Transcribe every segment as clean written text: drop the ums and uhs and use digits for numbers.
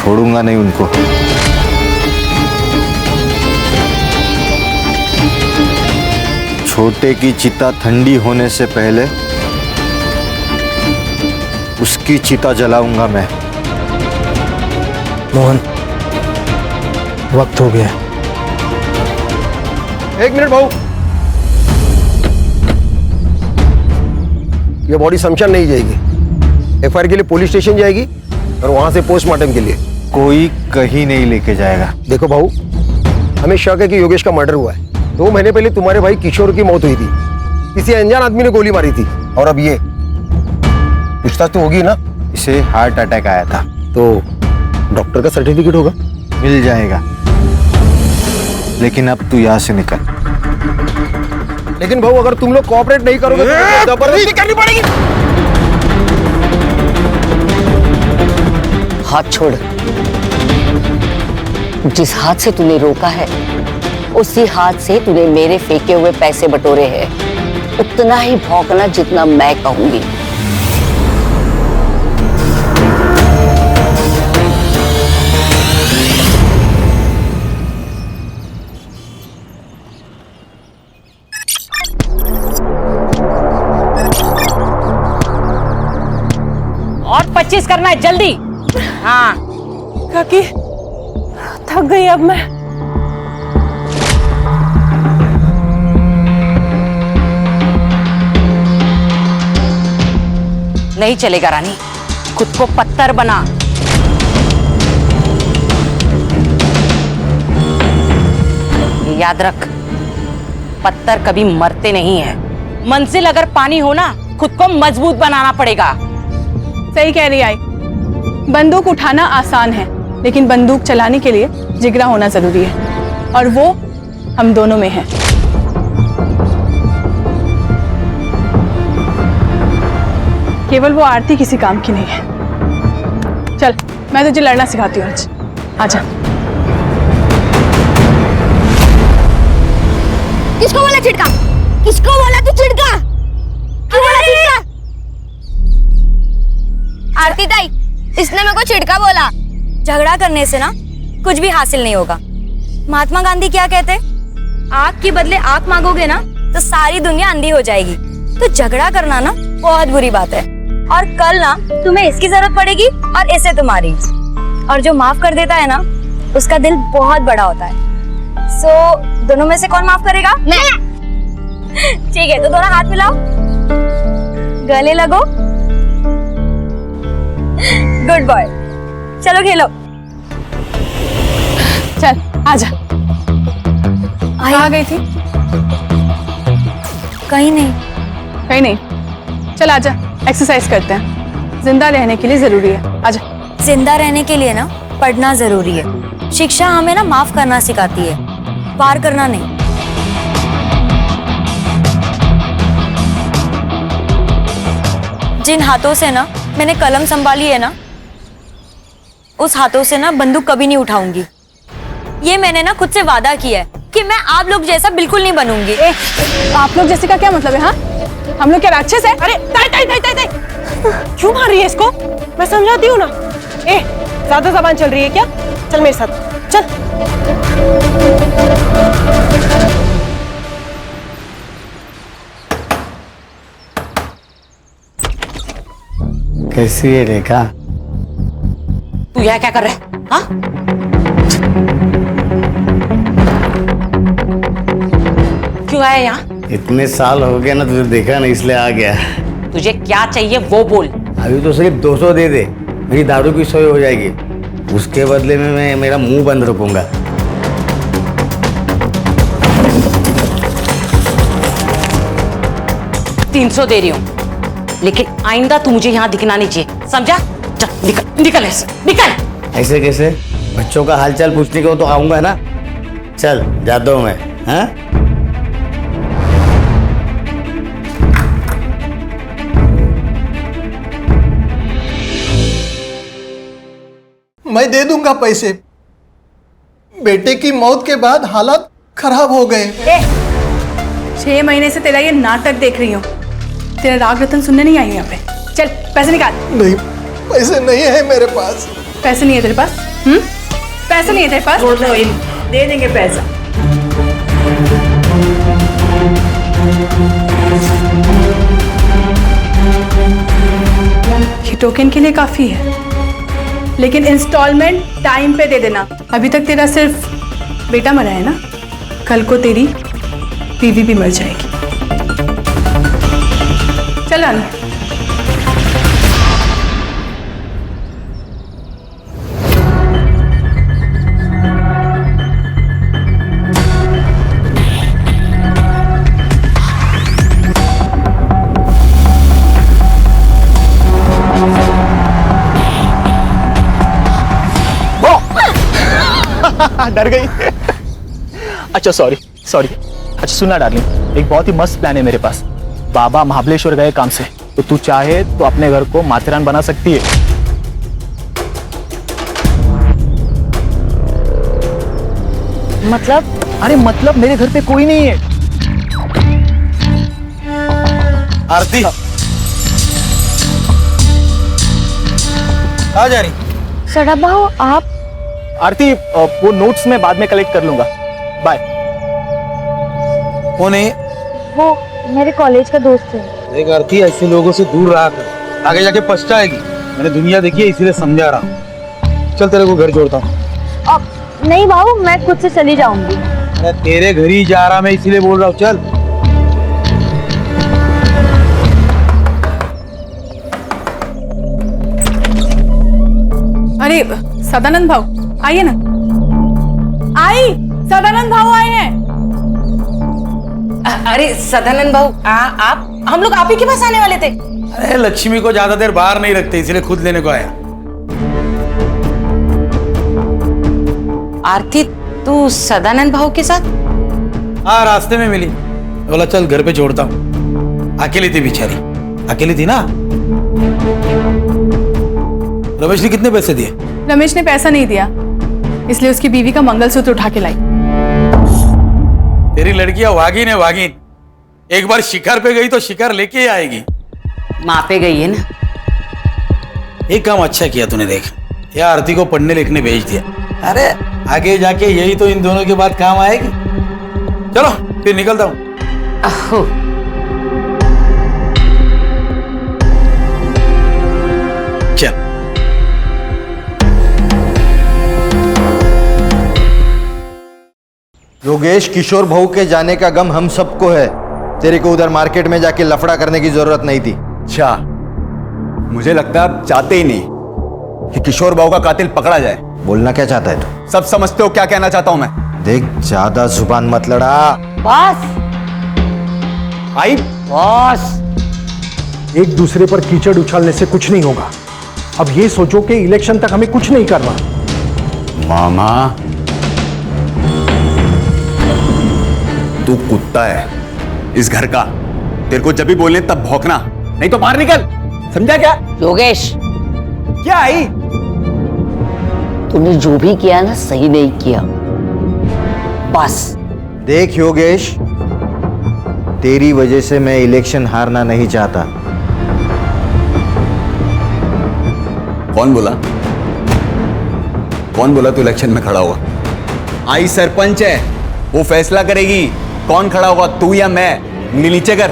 छोड़ूंगा नहीं उनको। छोटे की चिता ठंडी होने से पहले उसकी चिता जलाऊंगा मैं। मोहन, वक्त हो गया। एक मिनट भाऊ, ये बॉडी शमशान नहीं जाएगी, एफआईआर के लिए पुलिस स्टेशन जाएगी और वहां से पोस्टमार्टम के लिए। कोई कहीं नहीं लेके जाएगा। देखो भाऊ, हमें शक है कि योगेश का मर्डर हुआ है। 2 महीने पहले तुम्हारे भाई किशोर की मौत हुई थी, किसी अनजान आदमी ने गोली मारी थी। और अब ये पूछताछ तो होगी ना। इसे हार्ट अटैक आया था। तो डॉक्टर का सर्टिफिकेट होगा? मिल जाएगा, लेकिन अब तू यहाँ से निकल। लेकिन भाऊ, अगर तुम लोग कोऑपरेट नहीं करोगे तो जबरदस्ती करनी पड़ेगी। हाथ छोड़। जिस हाथ से तूने रोका है उसी हाथ से तूने मेरे फेंके हुए पैसे बटोरे हैं। उतना ही भौंकना जितना मैं कहूंगी। और 25 करना है जल्दी। हाँ काकी, थक गई अब मैं। नहीं चलेगा रानी, खुद को पत्थर बना। ये याद रख, पत्थर कभी मरते नहीं हैं। मंजिल अगर पानी हो ना, खुद को मजबूत बनाना पड़ेगा। सही कह रही आई। बंदूक उठाना आसान है, लेकिन बंदूक चलाने के लिए जिगरा होना जरूरी है, और वो हम दोनों में है। केवल वो आरती किसी काम की नहीं है। चल, मैं तुझे लड़ना सिखाती हूँ आज। आजा। किसको बोला छिड़का? किसको बोला तू छिड़का? क्यों बोला छिड़का? आरती ताई, इसने मेरे को छिड़का बोला। झगड़ा करने से ना कुछ भी हासिल नहीं होगा। महात्मा गांधी क्या कहते? आग के बदले आग मांगोगे ना तो सारी दुनिया अंधी हो जाएगी। तो झगड़ा करना ना बहुत बुरी बात है, और कल ना तुम्हें इसकी जरूरत पड़ेगी और इसे तुम्हारी। और जो माफ कर देता है ना, उसका दिल बहुत बड़ा होता है। सो दोनों में से कौन माफ करेगा? मैं। ठीक है, तो दोनों हाथ मिलाओ, गले लगो। गुड बॉय, चलो खेलो। चल आजा। कहाँ गई थी? कहीं नहीं। कहीं नहीं। चल आजा, एक्सरसाइज करते हैं। जिंदा रहने के लिए जरूरी है। आजा। जिंदा रहने के लिए ना पढ़ना जरूरी है। शिक्षा हमें ना माफ करना सिखाती है, वार करना नहीं। जिन हाथों से ना मैंने कलम संभाली है ना, उस हाथों से ना बंदूक कभी नहीं उठाऊंगी। ये मैंने ना खुद से वादा किया है कि मैं आप लोग जैसा बिल्कुल नहीं बनूंगी। आप लोग जैसे का क्या मतलब है? हाँ, हम लोग क्या राक्षस है? अरे ताई ताई ताई ताई ताई, क्यों मार रही है इसको? मैं समझाती हूँ ना। ज्यादा जबान चल रही है क्या? चल मेरे साथ चल। कैसी है रेखा? तू यहाँ क्या कर रहा है? हाँ? क्यों आया यहाँ? इतने साल हो गए ना तुझे देखा नहीं, इसलिए आ गया। तुझे क्या चाहिए वो बोल। अभी तो सिर्फ 200 दे दे, मेरी दारू की सोई हो जाएगी। उसके बदले में मैं मेरा मुंह बंद रखूंगा। 300 दे रही हूँ, लेकिन आइंदा तू मुझे यहाँ दिखना नहीं चाहिए, समझा? चल निकल, निकल ऐसे, निकल। ऐसे कैसे? बच्चों का हालचाल पूछने को तो आऊंगा ना। चल जाता हूँ मैं। हाँ, मैं दे दूंगा पैसे। बेटे की मौत के बाद हालात खराब हो गए। 6 महीने से तेरा ये नाटक देख रही हूँ। तेरा राग रतन सुनने नहीं आई यहाँ पे। चल पैसे निकाल। नहीं, पैसे नहीं है मेरे पास। पैसे नहीं है तेरे पास? पैसे नहीं है तेरे पास? दे देंगे पैसा। ये टोकन के लिए काफी है, लेकिन इंस्टॉलमेंट टाइम पे दे देना। अभी तक तेरा सिर्फ बेटा मरा है ना, कल को तेरी बीवी भी मर जाएगी। चल आना। डर गई। अच्छा सॉरी। अच्छा सुनना डार्लिंग, एक बहुत ही मस्त प्लान है मेरे पास। बाबा महाबलेश्वर गए काम से, तो तू चाहे तो अपने घर को माथेरान बना सकती है। मतलब? अरे मतलब मेरे घर पे कोई नहीं है। आरती आ जा रही। सड़ा बाबू आप? आरती वो नोट्स मैं बाद में कलेक्ट कर लूंगा। बाय। कौन है? वो मेरे कॉलेज का दोस्त है। देख आरती, ऐसे लोगों से दूर रहा कर, आगे जाके पछताएगी। मैंने दुनिया देखी है, इसीलिए समझा रहा हूँ। चल तेरे को घर जोड़ता हूँ। नहीं बाबू, मैं खुद से चली जाऊंगी। अरे तेरे घर ही जा रहा मैं, इसीलिए बोल रहा हूँ। चल। अरे सदानंद भाऊ आइए ना। सदानंद भाऊ आए हैं। अरे सदानंद भाऊ, आप, हम लोग आप ही के पास आने वाले थे। अरे लक्ष्मी को ज्यादा देर बाहर नहीं रखते, इसलिए खुद लेने को आया। आरती, तू सदानंद भाऊ के साथ? हाँ, रास्ते में मिली, बोला चल घर पे छोड़ता हूँ। अकेली थी बेचारी, अकेली थी ना। रमेश ने कितने पैसे दिए? रमेश ने पैसा नहीं दिया, इसलिए उसकी बीवी का मंगलसूत्र उठा के लाई। तेरी लड़कियां वागिन है, वागिन। एक बार शिकार पे गई तो शिकार लेके ही आएगी। माँ पे गई है ना। एक काम अच्छा किया तूने, देख या आरती को पढ़ने लिखने भेज दिया। अरे आगे जाके यही तो इन दोनों के बाद काम आएगी। चलो फिर निकलता हूँ। अहो, चल। योगेश, किशोर भाऊ के जाने का गम हम सबको है। तेरे को उधर मार्केट में जाके लफड़ा करने की जरूरत नहीं थी। अच्छा, मुझे लगता है आप चाहते ही नहीं कि किशोर बाबू का कातिल पकड़ा जाए। बोलना क्या चाहता है तू? सब समझते हो क्या कहना चाहता हूं मैं? देख, ज्यादा जुबान मत लड़ा। बस आई बस। एक दूसरे पर कीचड़ उछालने से कुछ नहीं होगा। अब ये सोचो कि इलेक्शन तक हमें कुछ नहीं करना। मामा, तू कुत्ता है इस घर का। तेरे को जब भी बोलने तब भौंकना, नहीं तो बाहर निकल। समझा क्या? योगेश, क्या आई? तूने जो भी किया ना, सही नहीं किया। बस। देख योगेश, तेरी वजह से मैं इलेक्शन हारना नहीं चाहता। कौन बोला? कौन बोला तू इलेक्शन में खड़ा होगा? आई सरपंच है, वो फैसला करेगी कौन खड़ा होगा, तू या मैं। उंगली नीचे कर।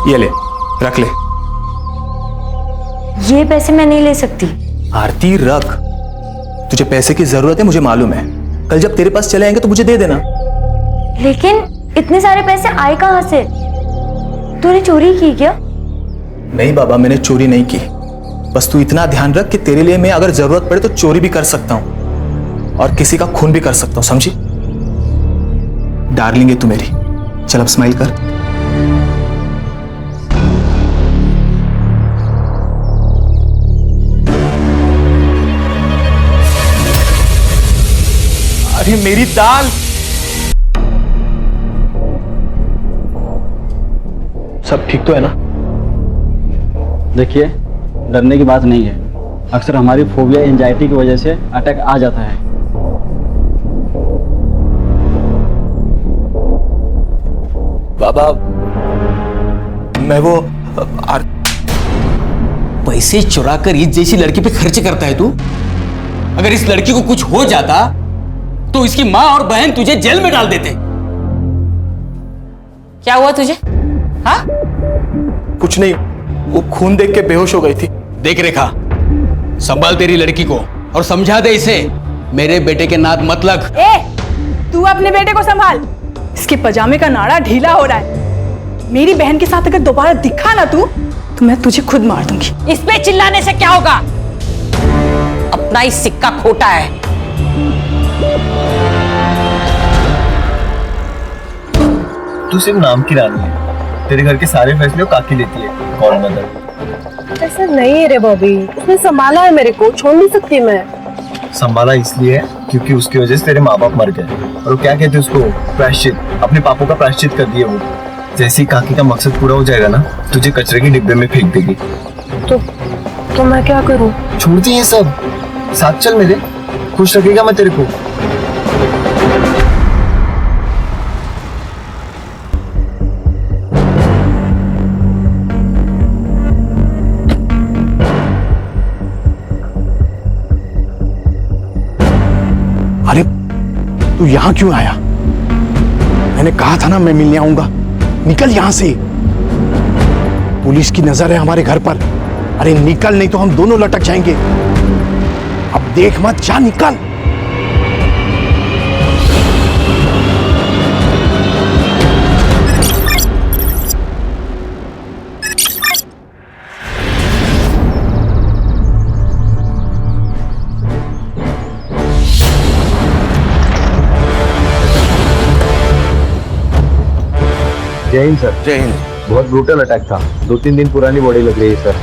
ये ले, रख ले। ये पैसे मैं नहीं ले सकती। आरती रख, तुझे पैसे की जरूरत है, मुझे मालूम है। कल जब तेरे पास चले आएंगे तो मुझे दे देना। लेकिन इतने सारे पैसे आए कहां से? तूने चोरी की क्या? नहीं बाबा, मैंने चोरी नहीं की। बस तू इतना ध्यान रख कि तेरे लिए मैं अगर जरूरत पड़े तो चोरी भी कर सकता हूं और किसी का खून भी कर सकता हूं, समझी? डार्लिंग है तू मेरी। चल अब स्माइल कर। अरे मेरी दाल। सब ठीक तो है ना? देखिए, डरने की बात नहीं है। अक्सर हमारी फोबिया एंजाइटी की वजह से अटैक आ जाता है। बाबा, मैं वो पैसे चुरा कर इस जैसी लड़की पे खर्च करता है तू? अगर इस लड़की को कुछ हो जाता तो इसकी माँ और बहन तुझे जेल में डाल देते। क्या हुआ तुझे? हाँ? कुछ नहीं, वो खून देख के बेहोश हो गई थी। देख रेखा, संभाल तेरी लड़की को और समझा दे इसे मेरे बेटे के नाद मत लग। ए, तू अपने बेटे को संभाल। इसके पजामे का नाड़ा ढीला हो रहा है। मेरी बहन के साथ अगर दोबारा दिखा ना तू, तो मैं तुझे खुद मार दूंगी। इस पे चिल्लाने से क्या होगा? अपना ही सिक्का खोटा है। तू सिर्फ नाम की रानी है, तेरे घर के सारे फैसले काकी लेती है। कौन मदर? ऐसा नहीं है रे बॉबी, उसने संभाला है मेरे को, छोड़ नहीं सकती मैं। संभाला इसलिए है क्योंकि उसकी वजह से तेरे माँ बाप मर गए, और वो क्या कहते हैं उसको, प्रायश्चित। अपने पापों का प्रायश्चित कर दिया वो। जैसे ही काकी का मकसद पूरा हो जाएगा ना, तुझे कचरे के डिब्बे में फेंक देगी। तो मैं क्या करूं? छोड़ दी ये सब, साथ चल मेरे, खुश रखेगा मैं तेरे को। अरे तू यहां क्यों आया? मैंने कहा था ना मैं मिलने आऊंगा। निकल यहां से, पुलिस की नजर है हमारे घर पर। अरे निकल, नहीं तो हम दोनों लटक जाएंगे। अब देख मत, जा निकल। जय हिंद सर। जय हिंद। बहुत ब्रूटल अटैक था। 2-3 दिन पुरानी बॉडी लग रही है सर।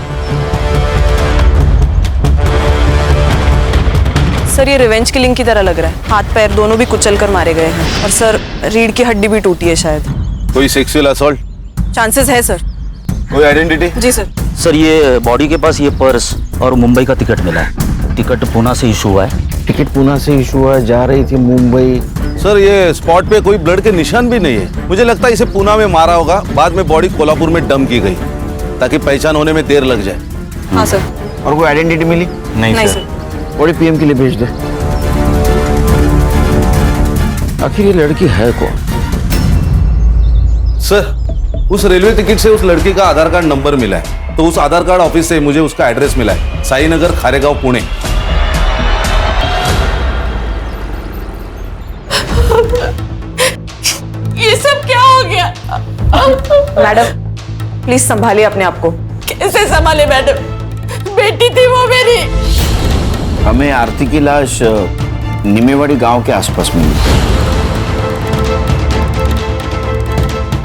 सर, ये रिवेंज किलिंग की तरह लग रहा है। हाथ पैर दोनों भी कुचल कर मारे गए हैं, और सर रीढ़ की हड्डी भी टूटी है शायद। कोई सेक्सुअल असॉल्ट? चांसेस है सर। कोई आइडेंटिटी? जी सर। सर, ये बॉडी के पास ये पर्स और मुंबई का टिकट मिला है। टिकट पूना से इशू हुआ है। टिकट पूना से इशू हुआ, जा रही थी मुंबई। सर, ये स्पॉट पे कोई ब्लड के निशान भी नहीं है। मुझे लगता है इसे पूना में मारा होगा, बाद में बॉडी कोल्हापुर में डंप की गई ताकि पहचान होने में देर लग जाए। हाँ सर। और कोई आइडेंटिटी मिली? नहीं सर। बॉडी पीएम के लिए भेज दे। आखिर ये लड़की है कौन? सर, उस रेलवे टिकट से उस लड़की का आधार कार्ड नंबर मिला है, तो उस आधार कार्ड ऑफिस से मुझे उसका एड्रेस मिला है, साई नगर, खारेगांव, पुणे। ये सब क्या हो गया? मैडम प्लीज संभालिए अपने आप को। कैसे संभाले मैडम? बेटी थी वो मेरी। हमें आरती की लाश निमेवाड़ी गांव के आसपास मिली।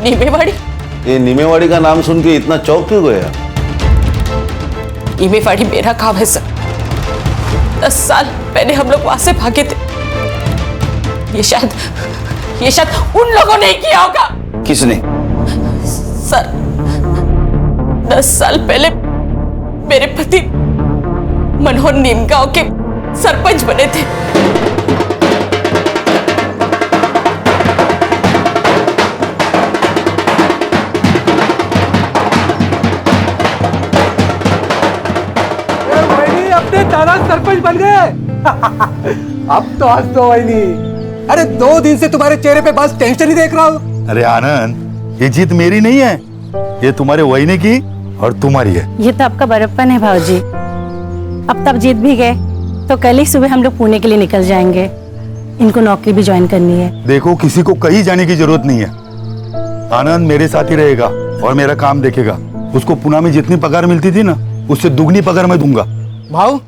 नीमेवाड़ी? ये नीमेवाड़ी का नाम सुन के इतना चौंक क्यों गया? नीमेवाड़ी मेरा गांव है सर। 10 साल पहले हम लोग वहां से भागे थे। ये शायद उन लोगों ने किया होगा। किसने? सर, 10 साल पहले मेरे पति मनोहर नीमगांव के सरपंच बने थे। अपने दादा सरपंच बन गए। अब तो हंस दो वहीनी। अरे 2 दिन से तुम्हारे चेहरे पे बस टेंशन ही देख रहा हूँ। अरे आनंद, ये जीत मेरी नहीं है, ये तुम्हारे वहीनी की और तुम्हारी है। ये तो आपका बड़प्पन है भाऊजी। अब तब जीत भी गए तो कल ही सुबह हम लोग पुणे के लिए निकल जाएंगे। इनको नौकरी भी ज्वाइन करनी है। देखो, किसी को कहीं जाने की जरूरत नहीं है। आनंद मेरे साथ ही रहेगा और मेरा काम देखेगा। उसको पुणे में जितनी पगार मिलती थी ना, उससे दुगनी पगार मैं दूंगा। भाऊ,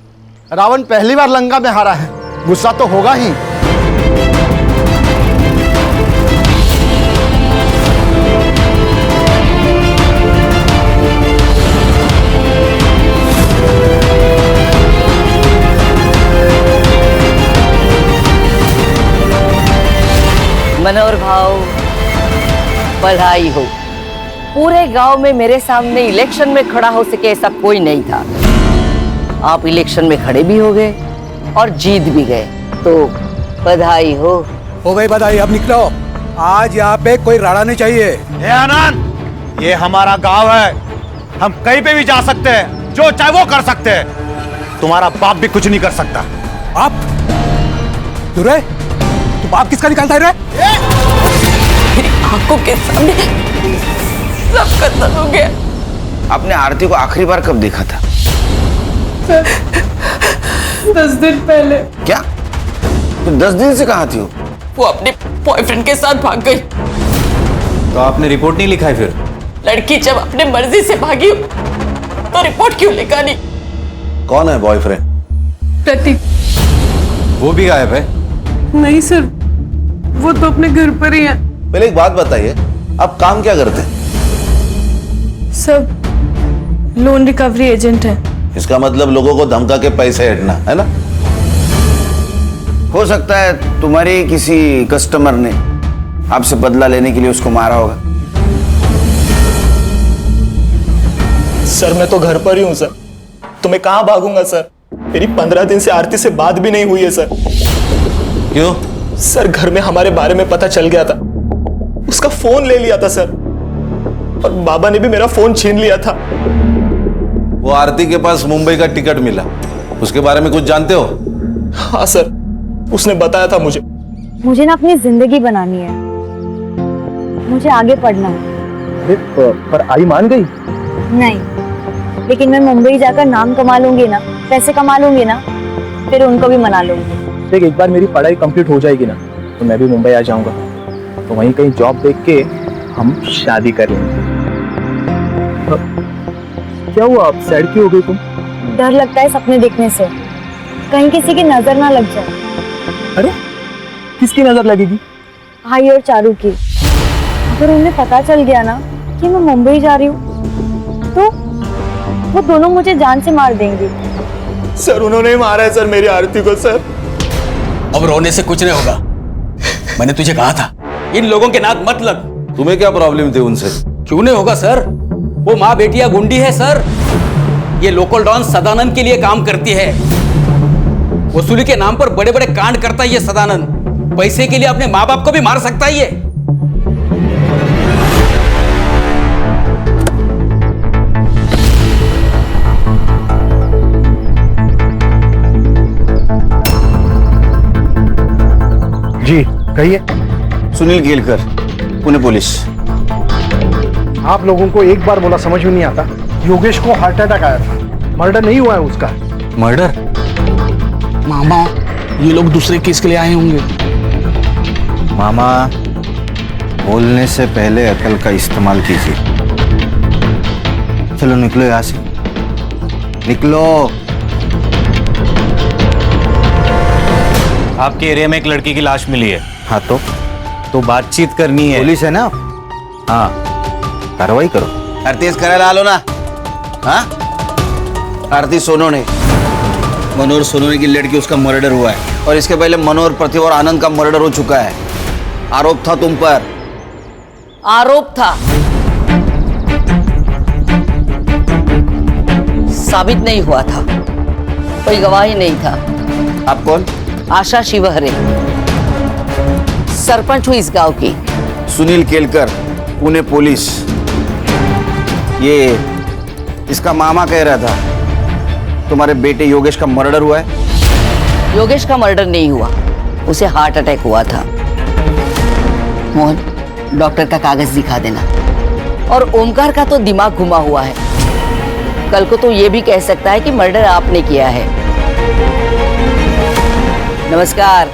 रावण पहली बार लंका में हारा है, गुस्सा तो होगा ही। मनोहर भाव, बधाई हो। पूरे गांव में मेरे सामने इलेक्शन में खड़ा हो सके ऐसा कोई नहीं था। आप इलेक्शन में खड़े भी हो गए और जीत भी गए, तो बधाई हो। हो गई बधाई, अब निकलो। आज यहाँ पे कोई राड़ा नहीं चाहिए। ए आनंद, ये हमारा गांव है, हम कहीं पे भी जा सकते हैं, जो चाहे वो कर सकते हैं। तुम्हारा बाप भी कुछ नहीं कर सकता। आप तू रे, तू बाप किसका निकालता है रे? मेरी आंखों के सामने सब खत्म हो गया। आपने आरती को आखिरी बार कब देखा था? 10 दिन पहले। क्या? तो 10 दिन से कहाँ थी वो? वो अपने बॉयफ्रेंड के साथ भाग गई। तो आपने रिपोर्ट नहीं लिखा है फिर? लड़की जब अपने मर्जी से भागी हो, तो रिपोर्ट क्यों लिखा नहीं? कौन है बॉयफ्रेंड? प्रतीक। वो भी गायब है? नहीं सर, वो तो अपने घर पर ही है। पहले एक बात बताइए, आप काम क्या करते हैं? सब लोन रिकवरी एजेंट है। इसका मतलब लोगों को धमका के पैसे हटना है ना? हो सकता है तुम्हारे किसी कस्टमर ने आपसे बदला लेने के लिए उसको मारा होगा। सर मैं तो घर पर ही हूँ सर, तो मैं कहाँ भागूंगा सर? मेरी 15 दिन से आरती से बात भी नहीं हुई है सर। क्यों? सर घर में हमारे बारे में पता चल गया था, उसका फोन ले लिया था सर, और बाबा ने भी मेरा फोन छीन लिया था। वो आरती के पास मुंबई का टिकट मिला, उसके बारे में कुछ जानते हो? हाँ सर, उसने बताया था मुझे। मुझे ना अपनी जिंदगी बनानी है, मुझे आगे पढ़ना है। पर आई मान गई? नहीं, लेकिन मैं मुंबई जाकर नाम कमा लूंगी ना, पैसे कमा लूंगी ना, फिर उनको भी मना लूंगी। देख, एक बार मेरी पढ़ाई कंप्लीट हो जाएगी ना, तो मैं भी मुंबई आ जाऊंगा, तो वहीं कहीं जॉब देख के हम शादी कर लेंगे। क्या हुआ, आप सैड क्यों हो गई तुम? डर लगता है सपने देखने से, कहीं किसी की नजर ना लग जाए। अरे किसकी नजर लगेगी? भाई और चारू की। अगर उन्हें पता चल गया ना कि मैं मुंबई जा रही हूँ, तो वो दोनों मुझे जान से मार देंगे। सर उन्होंने ही मारा है सर मेरी आरती को सर। अब रोने से कुछ नहीं होगा, मैंने तुझे कहा था इन लोगों के नाक मत लग। तुम्हें क्या प्रॉब्लम थी उनसे? क्यों नहीं होगा सर, वो माँ बेटिया गुंडी है सर। ये लोकल डॉन सदानंद के लिए काम करती है, वसूली के नाम पर बड़े बड़े कांड करता है ये सदानंद। पैसे के लिए अपने माँ बाप को भी मार सकता है ये। जी कहिए। सुनील केलकर, पुणे पुलिस। आप लोगों को एक बार बोला समझ में नहीं आता? योगेश को हार्ट अटैक आया था, मर्डर नहीं हुआ है उसका। मर्डर? मामा ये लोग दूसरे केस के लिए आए होंगे। मामा, बोलने से पहले अकल का इस्तेमाल कीजिए। चलो निकलो यहाँ से, निकलो। आपके एरिया में एक लड़की की लाश मिली है। हाँ तो बातचीत करनी है। पुलिस है ना? हाँ, कार्रवाई करो। आरती करा ला लो ना। हाँ, आरती सोनोने, मनोहर सोनोने की लड़की, उसका मर्डर हुआ है, और इसके पहले मनोहर, प्रतिभा और आनंद का मर्डर हो चुका है। आरोप था तुम पर। आरोप था, साबित नहीं हुआ था, कोई गवाही नहीं था। आप कौन? आशा शिवहरे, सरपंच हुई इस गांव की। सुनील केलकर, पुणे पुलिस। ये इसका मामा कह रहा था तुम्हारे बेटे योगेश का मर्डर हुआ है। योगेश का मर्डर नहीं हुआ, उसे हार्ट अटैक हुआ था। मोहन, डॉक्टर का कागज दिखा देना। और ओमकार का तो दिमाग घुमा हुआ है, कल को तो ये भी कह सकता है कि मर्डर आपने किया है। नमस्कार।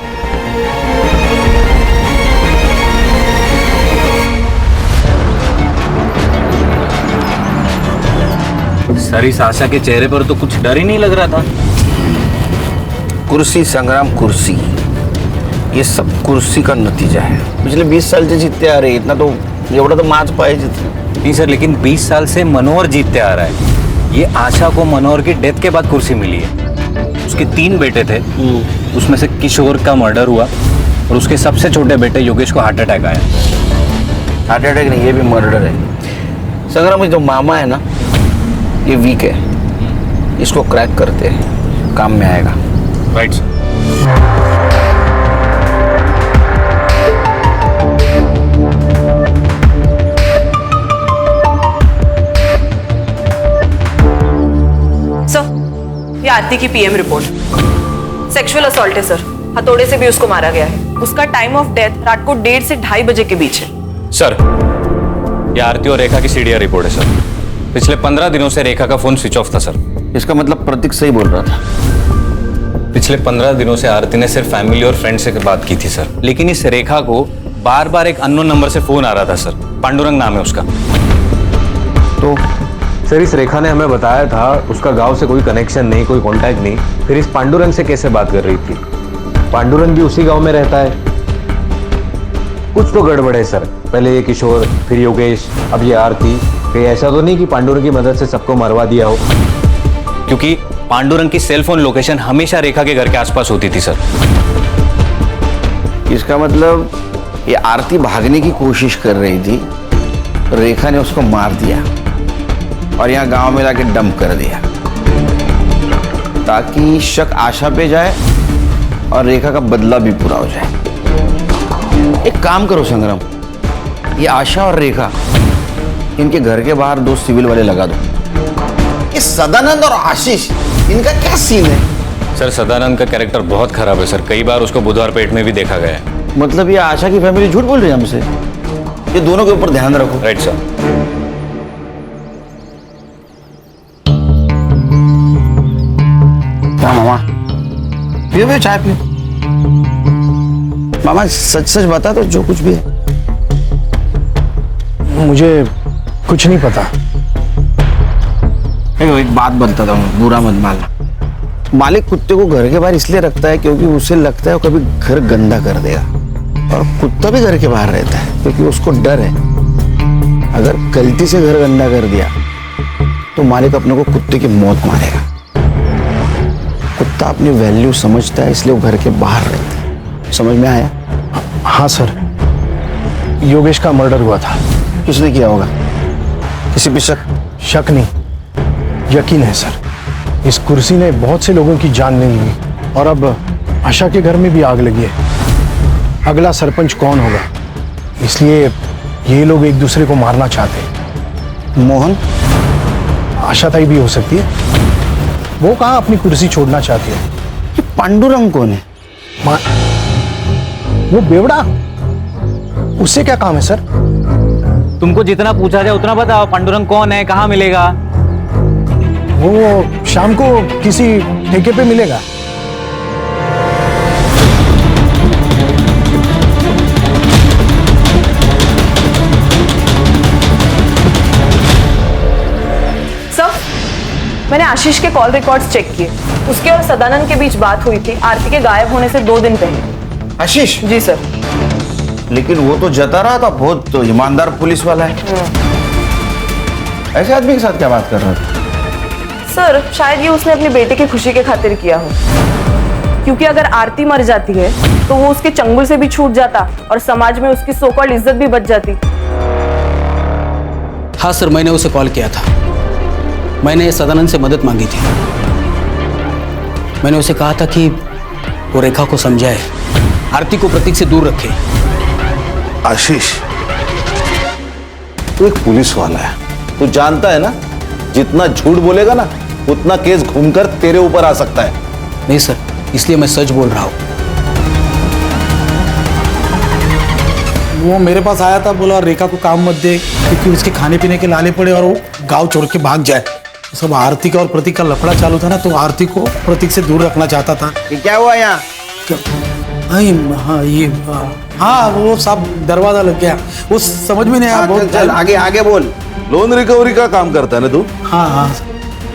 सर इस आशा के चेहरे पर तो कुछ डर ही नहीं लग रहा था। कुर्सी संग्राम, कुर्सी, ये सब कुर्सी का नतीजा है। पिछले 20 साल से जीतते आ रहे, इतना तो एवढा तो माच पाहिजे। नहीं सर, लेकिन 20 साल से मनोहर जीतते आ रहा है। ये आशा को मनोहर की डेथ के बाद कुर्सी मिली है। उसके 3 बेटे थे, उसमें से किशोर का मर्डर हुआ, और उसके सबसे छोटे बेटे योगेश को हार्ट अटैक आया। हार्ट अटैक नहीं, ये भी मर्डर है। संग्राम, जो मामा है ना, ये वीक है, इसको क्रैक करते हैं, काम में आएगा। Right sir. सर, ये आरती की पीएम रिपोर्ट। सेक्सुअल असॉल्ट है सर, हथौड़े से भी उसको मारा गया है। उसका टाइम ऑफ डेथ रात को 1:30 से 2:30 बजे के बीच है। सर, ये आरती और रेखा की सीडीआर रिपोर्ट है सर। पिछले 15 दिनों से रेखा का फोन स्विच ऑफ था सर। इसका मतलब प्रतीक सही बोल रहा था। पिछले 15 दिनों से आरती ने सिर्फ फैमिली और फ्रेंड से बात की थी सर, लेकिन इस रेखा को बार बार एक अननोन नंबर से फोन आ रहा था सर। पांडुरंग नाम है उसका। तो सर, इस रेखा ने हमें बताया था उसका गांव से कोई कनेक्शन नहीं, कोई कांटेक्ट नहीं, फिर इस पांडुरंग से कैसे बात कर रही थी? पांडुरंग भी उसी गांव में रहता है। कुछ तो गड़बड़ है सर। पहले ये किशोर, फिर योगेश, अब ये आरती। कहीं ऐसा तो नहीं कि पांडुरंग की मदद से सबको मरवा दिया हो? क्योंकि पांडुरंग की सेल फोन लोकेशन हमेशा रेखा के घर के आसपास होती थी सर। इसका मतलब ये आरती भागने की कोशिश कर रही थी, रेखा ने उसको मार दिया और यहाँ गांव में लाके डंप कर दिया ताकि शक आशा पे जाए और रेखा का बदला भी पूरा हो जाए। एक काम करो संग्राम, ये आशा और रेखा, इनके घर के बाहर 2 सिविल वाले लगा दो। ये सदानंद और आशीष, इनका क्या सीन है? सर, सदानंद का कैरेक्टर बहुत खराब है सर। कई बार उसको बुधवार पेट में भी देखा गया है। मतलब ये आशा की फैमिली झूठ बोल रही है हमसे? ये दोनों के ऊपर ध्यान रखो। Right sir. क्या मामा, पियो चाय पियो। मामा सच सच बता दो, जो कुछ भी है। मुझे कुछ नहीं पता। एक बात बताता हूँ, बुरा मत मानना। मालिक कुत्ते को घर के बाहर इसलिए रखता है क्योंकि उसे लगता है वो कभी घर गंदा कर देगा, और कुत्ता भी घर के बाहर रहता है क्योंकि उसको डर है अगर गलती से घर गंदा कर दिया तो मालिक अपने को कुत्ते की मौत मारेगा। कुत्ता अपनी वैल्यू समझता है, इसलिए वो घर के बाहर रहता है। समझ में आया? हाँ सर, योगेश का मर्डर हुआ था। किसने किया होगा? किसी पे शक? शक नहीं, यकीन है सर। इस कुर्सी ने बहुत से लोगों की जान ले ली और अब आशा के घर में भी आग लगी है। अगला सरपंच कौन होगा, इसलिए ये लोग एक दूसरे को मारना चाहते हैं। मोहन? आशा ताई भी हो सकती है। वो कहाँ अपनी कुर्सी छोड़ना चाहती है। पांडुरंग कौन है? वो बेवड़ा, उससे क्या काम है सर? तुमको जितना पूछा जाए उतना बताओ। पांडुरंग कौन है, कहाँ मिलेगा? वो शाम को किसी ठेके पे मिलेगा। सर, मैंने आशीष के कॉल रिकॉर्ड्स चेक किए। उसके और सदानंद के बीच बात हुई थी आरती के गायब होने से 2 दिन पहले। आशीष? जी सर। लेकिन वो तो जता रहा था, बहुत तो ईमानदार पुलिस वाला है। ऐसे आदमी के साथ क्या बात कर रहा था? सर, शायद ये उसने अपने बेटे की खुशी के खातिर किया हो, क्योंकि अगर आरती मर जाती है तो वो उसके चंगुल से भी छूट जाता और समाज में उसकी सो कॉल्ड इज्जत भी बच जाती। हाँ सर, मैंने उसे कॉल किया था। मैंने सदानंद से मदद मांगी थी। मैंने उसे कहा था कि वो रेखा को समझाए, आरती को प्रतीक से दूर रखे। आशीष, तू एक पुलिस वाला है, तू जानता है ना, जितना झूठ बोलेगा ना उतना केस घूमकर तेरे ऊपर आ सकता है। नहीं सर, इसलिए मैं सच बोल रहा हूँ। वो मेरे पास आया था, बोला रेखा को काम मत दे क्योंकि उसके खाने पीने के लाले पड़े और वो गांव छोड़ के भाग जाए। सब आरती का और प्रतीक का लफड़ा चालू था ना, तो आरती को प्रतीक से दूर रखना चाहता था। ये क्या हुआ यहाँ? हाँ, वो सब दरवाजा लग गया, वो समझ में नहीं आया। बहुत चल आगे आगे बोल। लोन रिकवरी का काम करता है ना तू? हाँ।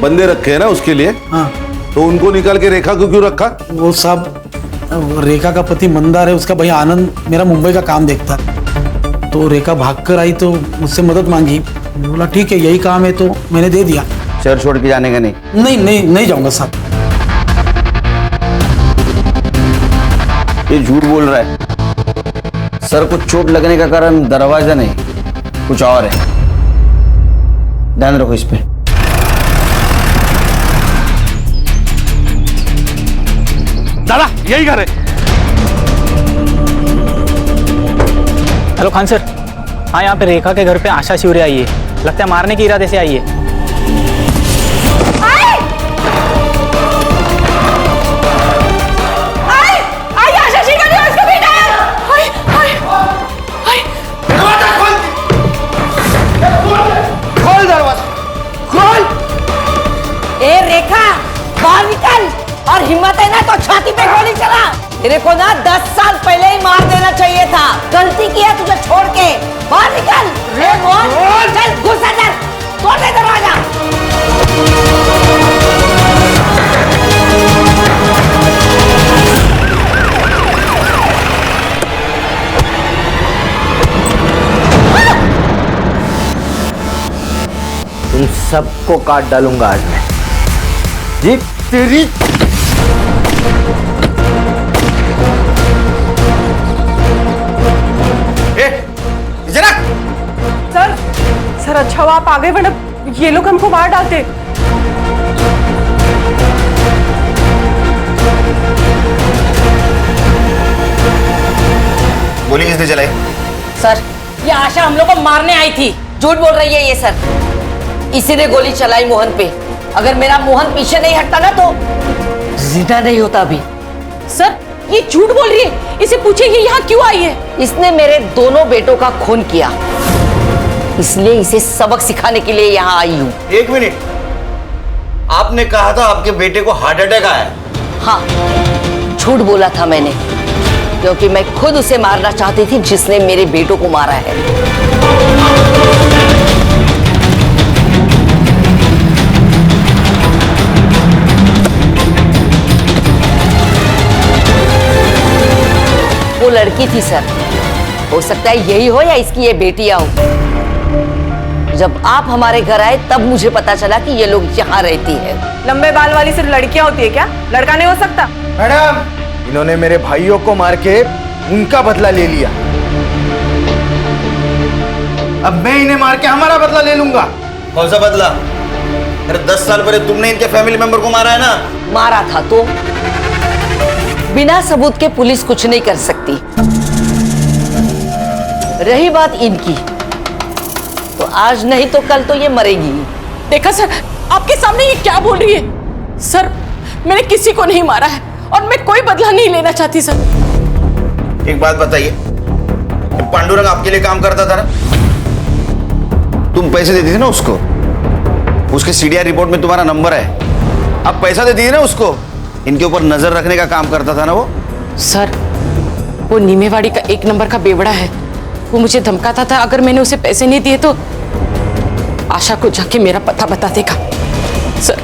बंदे रखे हैं ना उसके लिए? हाँ। तो उनको निकाल के रेखा को क्यों रखा? वो सब रेखा का पति मंदार है, उसका भैया आनंद मेरा मुंबई का काम देखता है। तो रेखा भागकर आई तो मुझसे मदद मांगी। बोला ठीक है, यही काम है, तो मैंने दे दिया। शहर छोड़ के जाने का नहीं? नहीं जाऊंगा साहब। ये झूठ बोल रहा है। सर को चोट लगने का कारण दरवाजा नहीं, कुछ और है। ध्यान रखो इस पे। दादा यही घर है। हेलो खान सर, हाँ यहाँ पे रेखा के घर पे आशा शिवरे आई है, लगता है मारने के इरादे से आई है। खोल दरवाजा, खोल। ए रेखा, बाहर निकल, और हिम्मत है ना तो छाती पे गोली चला। तेरे को ना 10 साल पहले ही मार देना चाहिए था, गलती किया तुझे छोड़ के। बाहर निकल रे मोहन, चल घुस अंदर, तोड़ दे दरवाजा। तुम सबको काट डालूंगा आज मैं। जी तेरी सर अच्छा हुआ आप आ गए, वरना ये लोग हमको मार डालते। गोली किसने चलाई? सर ये आशा हम लोग को मारने आई थी। झूठ बोल रही है ये सर, इसी ने गोली चलाई मोहन पे। अगर मेरा मोहन पीछे नहीं हटता ना तो जिंदा नहीं होता अभी। सर ये झूठ बोल रही है, इसे पूछिए ये यहाँ क्यों आई है। इसने मेरे दोनों बेटों का खून किया, इसलिए इसे सबक सिखाने के लिए यहाँ आई हूँ। एक मिनट, आपने कहा था आपके बेटे को हार्ट अटैक आया? हाँ झूठ बोला था मैंने, क्योंकि मैं खुद उसे मारना चाहती थी जिसने मेरे बेटों को मारा है। वो लड़की थी सर, हो सकता है यही हो या इसकी ये बेटियां हो। जब आप हमारे घर आए तब मुझे पता चला कि ये लोग यहाँ रहती है। लंबे बाल वाली सिर्फ लड़कियां होती है क्या? लड़का नहीं हो सकता? मैडम, इन्होंने मेरे भाइयों को मार के उनका बदला ले लिया, अब मैं इन्हें मार के हमारा बदला ले लूंगा। कौन सा बदला? अरे 10 साल पहले तुमने इनके फैमिली मेंबर को मारा है ना? मारा था तो बिना सबूत के पुलिस कुछ नहीं कर सकती। रही बात इनकी, तो आज नहीं तो कल तो ये मरेगी। देखा सर, आपके सामने ये क्या बोल रही है। सर मैंने किसी को नहीं मारा है और मैं कोई बदला नहीं लेना चाहती सर। एक बात बताइए, पांडुरंग आपके लिए काम करता था ना? तुम पैसे देती थी ना उसको, उसके सीडीआर रिपोर्ट में तुम्हारा नंबर है, आप पैसा देती थी ना उसको, इनके ऊपर नजर रखने का काम करता था ना वो? सर वो नीमेवाड़ी का 1 नंबर का बेवड़ा है, वो मुझे धमकाता था अगर मैंने उसे पैसे नहीं दिए तो आशा को जाके मेरा पता बता देगा। सर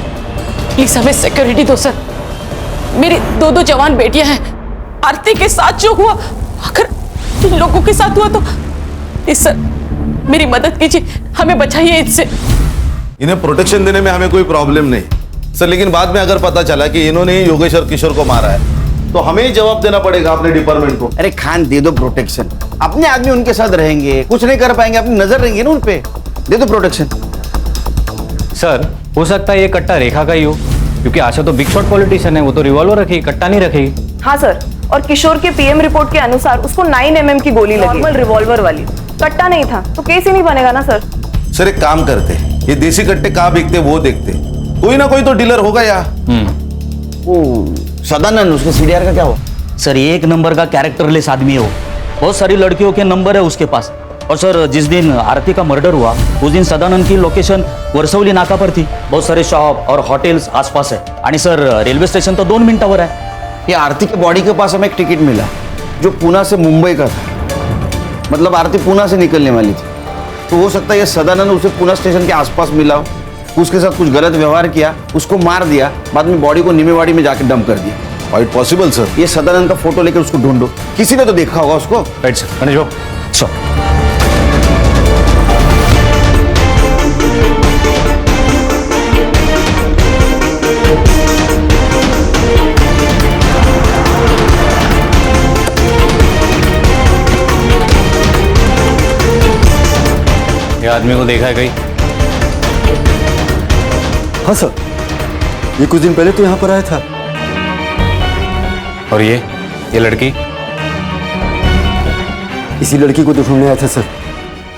प्लीज हमें सिक्योरिटी दो सर, मेरी 2 जवान बेटियां हैं। आरती के साथ जो हुआ अगर इन लोगों के साथ हुआ तो प्लीज सर मेरी मदद कीजिए, हमें बचाइए इनसे। इन्हें प्रोटेक्शन देने में हमें कोई प्रॉब्लम नहीं सर, लेकिन बाद में अगर पता चला कि इन्होंने ही योगेश और किशोर को मारा है तो हमें ही जवाब देना पड़ेगा अपने डिपार्टमेंट को। अरे खान दे दो प्रोटेक्शन, अपने आदमी उनके साथ रहेंगे, कुछ नहीं कर पाएंगे, अपनी नजर रहेंगे ना उन पे, दे दो प्रोटेक्शन। सर हो सकता है ये कट्टा रेखा का ही हो, क्योंकि आशा तो बिग शॉट पॉलिटिशियन है, वो तो रिवॉल्वर रखेगी, कट्टा नहीं रखेगी। हाँ सर, और किशोर के पीएम रिपोर्ट के अनुसार उसको 9 mm की गोली लगी, नॉर्मल रिवॉल्वर वाली, कट्टा नहीं था, तो केस ही नहीं बनेगा ना सर। सर एक काम करते, ये देसी कट्टे कहाँ बिकते वो देखते, कोई ना कोई तो डीलर होगा यहाँ। वो सदानंद, उसके सीडीआर का क्या हुआ? सर 1 नंबर का कैरेक्टरलेस आदमी है वो, बहुत सारी लड़कियों के नंबर है उसके पास। और सर जिस दिन आरती का मर्डर हुआ उस दिन सदानंद की लोकेशन वर्सवली नाका पर थी, बहुत सारे शॉप और होटल्स आसपास है, और सर रेलवे स्टेशन तो 2 मिनटावर है। ये आरती के बॉडी के पास हमें एक टिकट मिला जो पूना से मुंबई का था, मतलब आरती पूना से निकलने वाली थी, तो हो सकता है ये सदानंद उसे पूना स्टेशन के आसपास मिला हो, उसके साथ कुछ गलत व्यवहार किया, उसको मार दिया, बाद में बॉडी को नीमेवाड़ी में जाके डंप कर दिया। Quite possible sir. ये सदानंद का फोटो लेकर उसको ढूंढो, किसी ने तो देखा होगा उसको। राइट सर, मैनेज हो। आदमी को देखा है कहीं? हाँ सर, ये कुछ दिन पहले तो यहाँ पर आया था। और ये लड़की? इसी लड़की को तो ढूंढने आया था सर।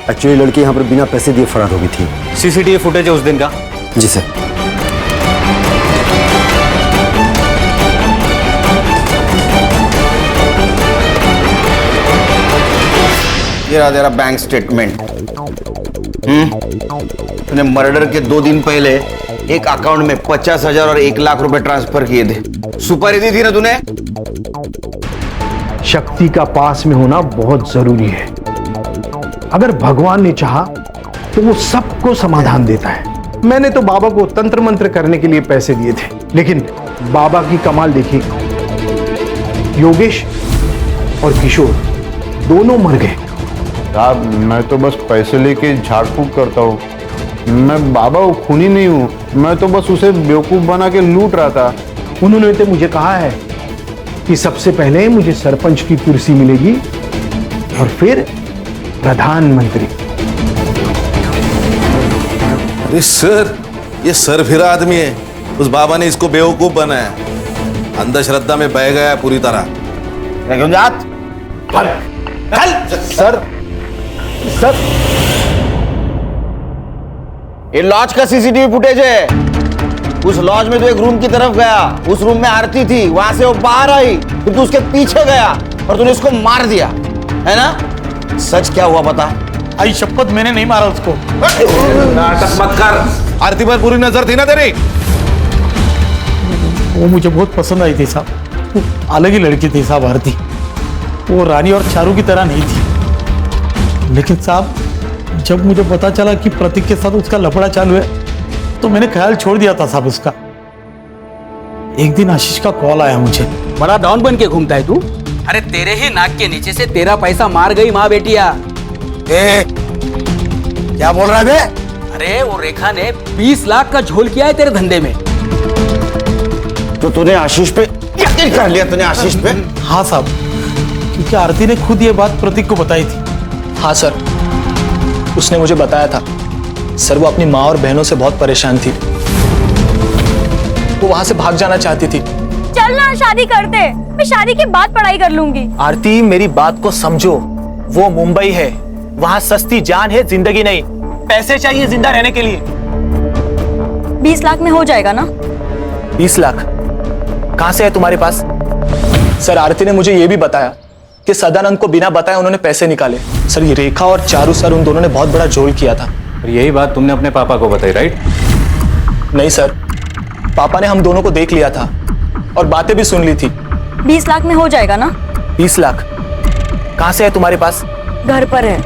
एक्चुअली लड़की यहाँ पर बिना पैसे दिए फरार हो गई थी। सीसीटीवी फुटेज है उस दिन का? जी सर। ये रहा तेरा बैंक स्टेटमेंट। तूने मर्डर के 2 दिन पहले एक अकाउंट में 50,000 और 1 लाख रुपए ट्रांसफर किए थे। सुपारी दी थी ना तूने? शक्ति का पास में होना बहुत जरूरी है। अगर भगवान ने चाहा तो वो सबको समाधान देता है। मैंने तो बाबा को तंत्र मंत्र करने के लिए पैसे दिए थे, लेकिन बाबा की कमाल देखिए, योगेश और किशोर दोनों मर गए। साहब मैं तो बस पैसे लेके झाड़ फूक करता हूँ, मैं बाबा को खूनी नहीं हूँ, मैं तो बस उसे बेवकूफ बना के लूट रहा था। उन्होंने तो मुझे कहा है कि सबसे पहले मुझे सरपंच की कुर्सी मिलेगी और फिर प्रधानमंत्री। अरे सर, ये सरफिरा आदमी है। उस बाबा ने इसको बेवकूफ बनाया, अंधश्रद्धा में बह गया पूरी तरह। क्यों जात? सर सर, ये लॉज का सीसीटीवी फुटेज है। उस लॉज में तो एक रूम की तरफ गया, उस रूम में आरती थी, वहां से वो बाहर आई, फिर तू उसके पीछे गया और तूने उसको मार दिया, है ना? सच क्या हुआ बता? आई शपथ, मैंने नहीं मारा उसको। नाटक मत कर। आरती पर पूरी नजर थी ना तेरी? वो मुझे बहुत पसंद आई थी साहब, वो अलग ही लड़की थी साहब आरती। वो रानी और चारू की तरह नहीं थी। लेकिन साहब जब मुझे पता चला कि प्रतीक के साथ उसका लफड़ा चालू है तो मैंने ख्याल छोड़ दिया था साहब उसका। एक दिन आशीष का कॉल आया मुझे। बड़ा डॉन बन के घूमता है तू? अरे तेरे ही नाक के नीचे से तेरा पैसा मार गई माँ बेटिया। क्या बोल रहा है? अरे वो रेखा ने 20 लाख का झोल किया है तेरे धंधे में। तो तूने आशीष पे यकीन कर लिया? तूने आशीष पे? हाँ साहब, क्योंकि आरती ने खुद ये बात प्रतीक को बताई थी। हाँ सर, उसने मुझे बताया था। सर वो अपनी माँ और बहनों से बहुत परेशान थी, वो वहां से भाग जाना चाहती थी। चल ना शादी करते, मैं शादी के बाद पढ़ाई कर लूंगी। आरती मेरी बात को समझो, वो मुंबई है, वहां सस्ती जान है, जिंदगी नहीं। पैसे चाहिए जिंदा रहने के लिए। 20 लाख में हो जाएगा ना? 20 लाख कहां से है तुम्हारे पास? सर आरती ने मुझे ये भी बताया कि सदानंद को बिना बताए उन्होंने पैसे निकाले। सर ये रेखा और चारू सर, उन दोनों ने बहुत बड़ा झोल किया था। और यही बात तुमने अपने पापा को बताई, राइट? नहीं सर, पापा ने हम दोनों को देख लिया था और बातें भी सुन ली थी। 20 लाख में हो जाएगा ना? 20 लाख कहां से है तुम्हारे पास? घर पर है।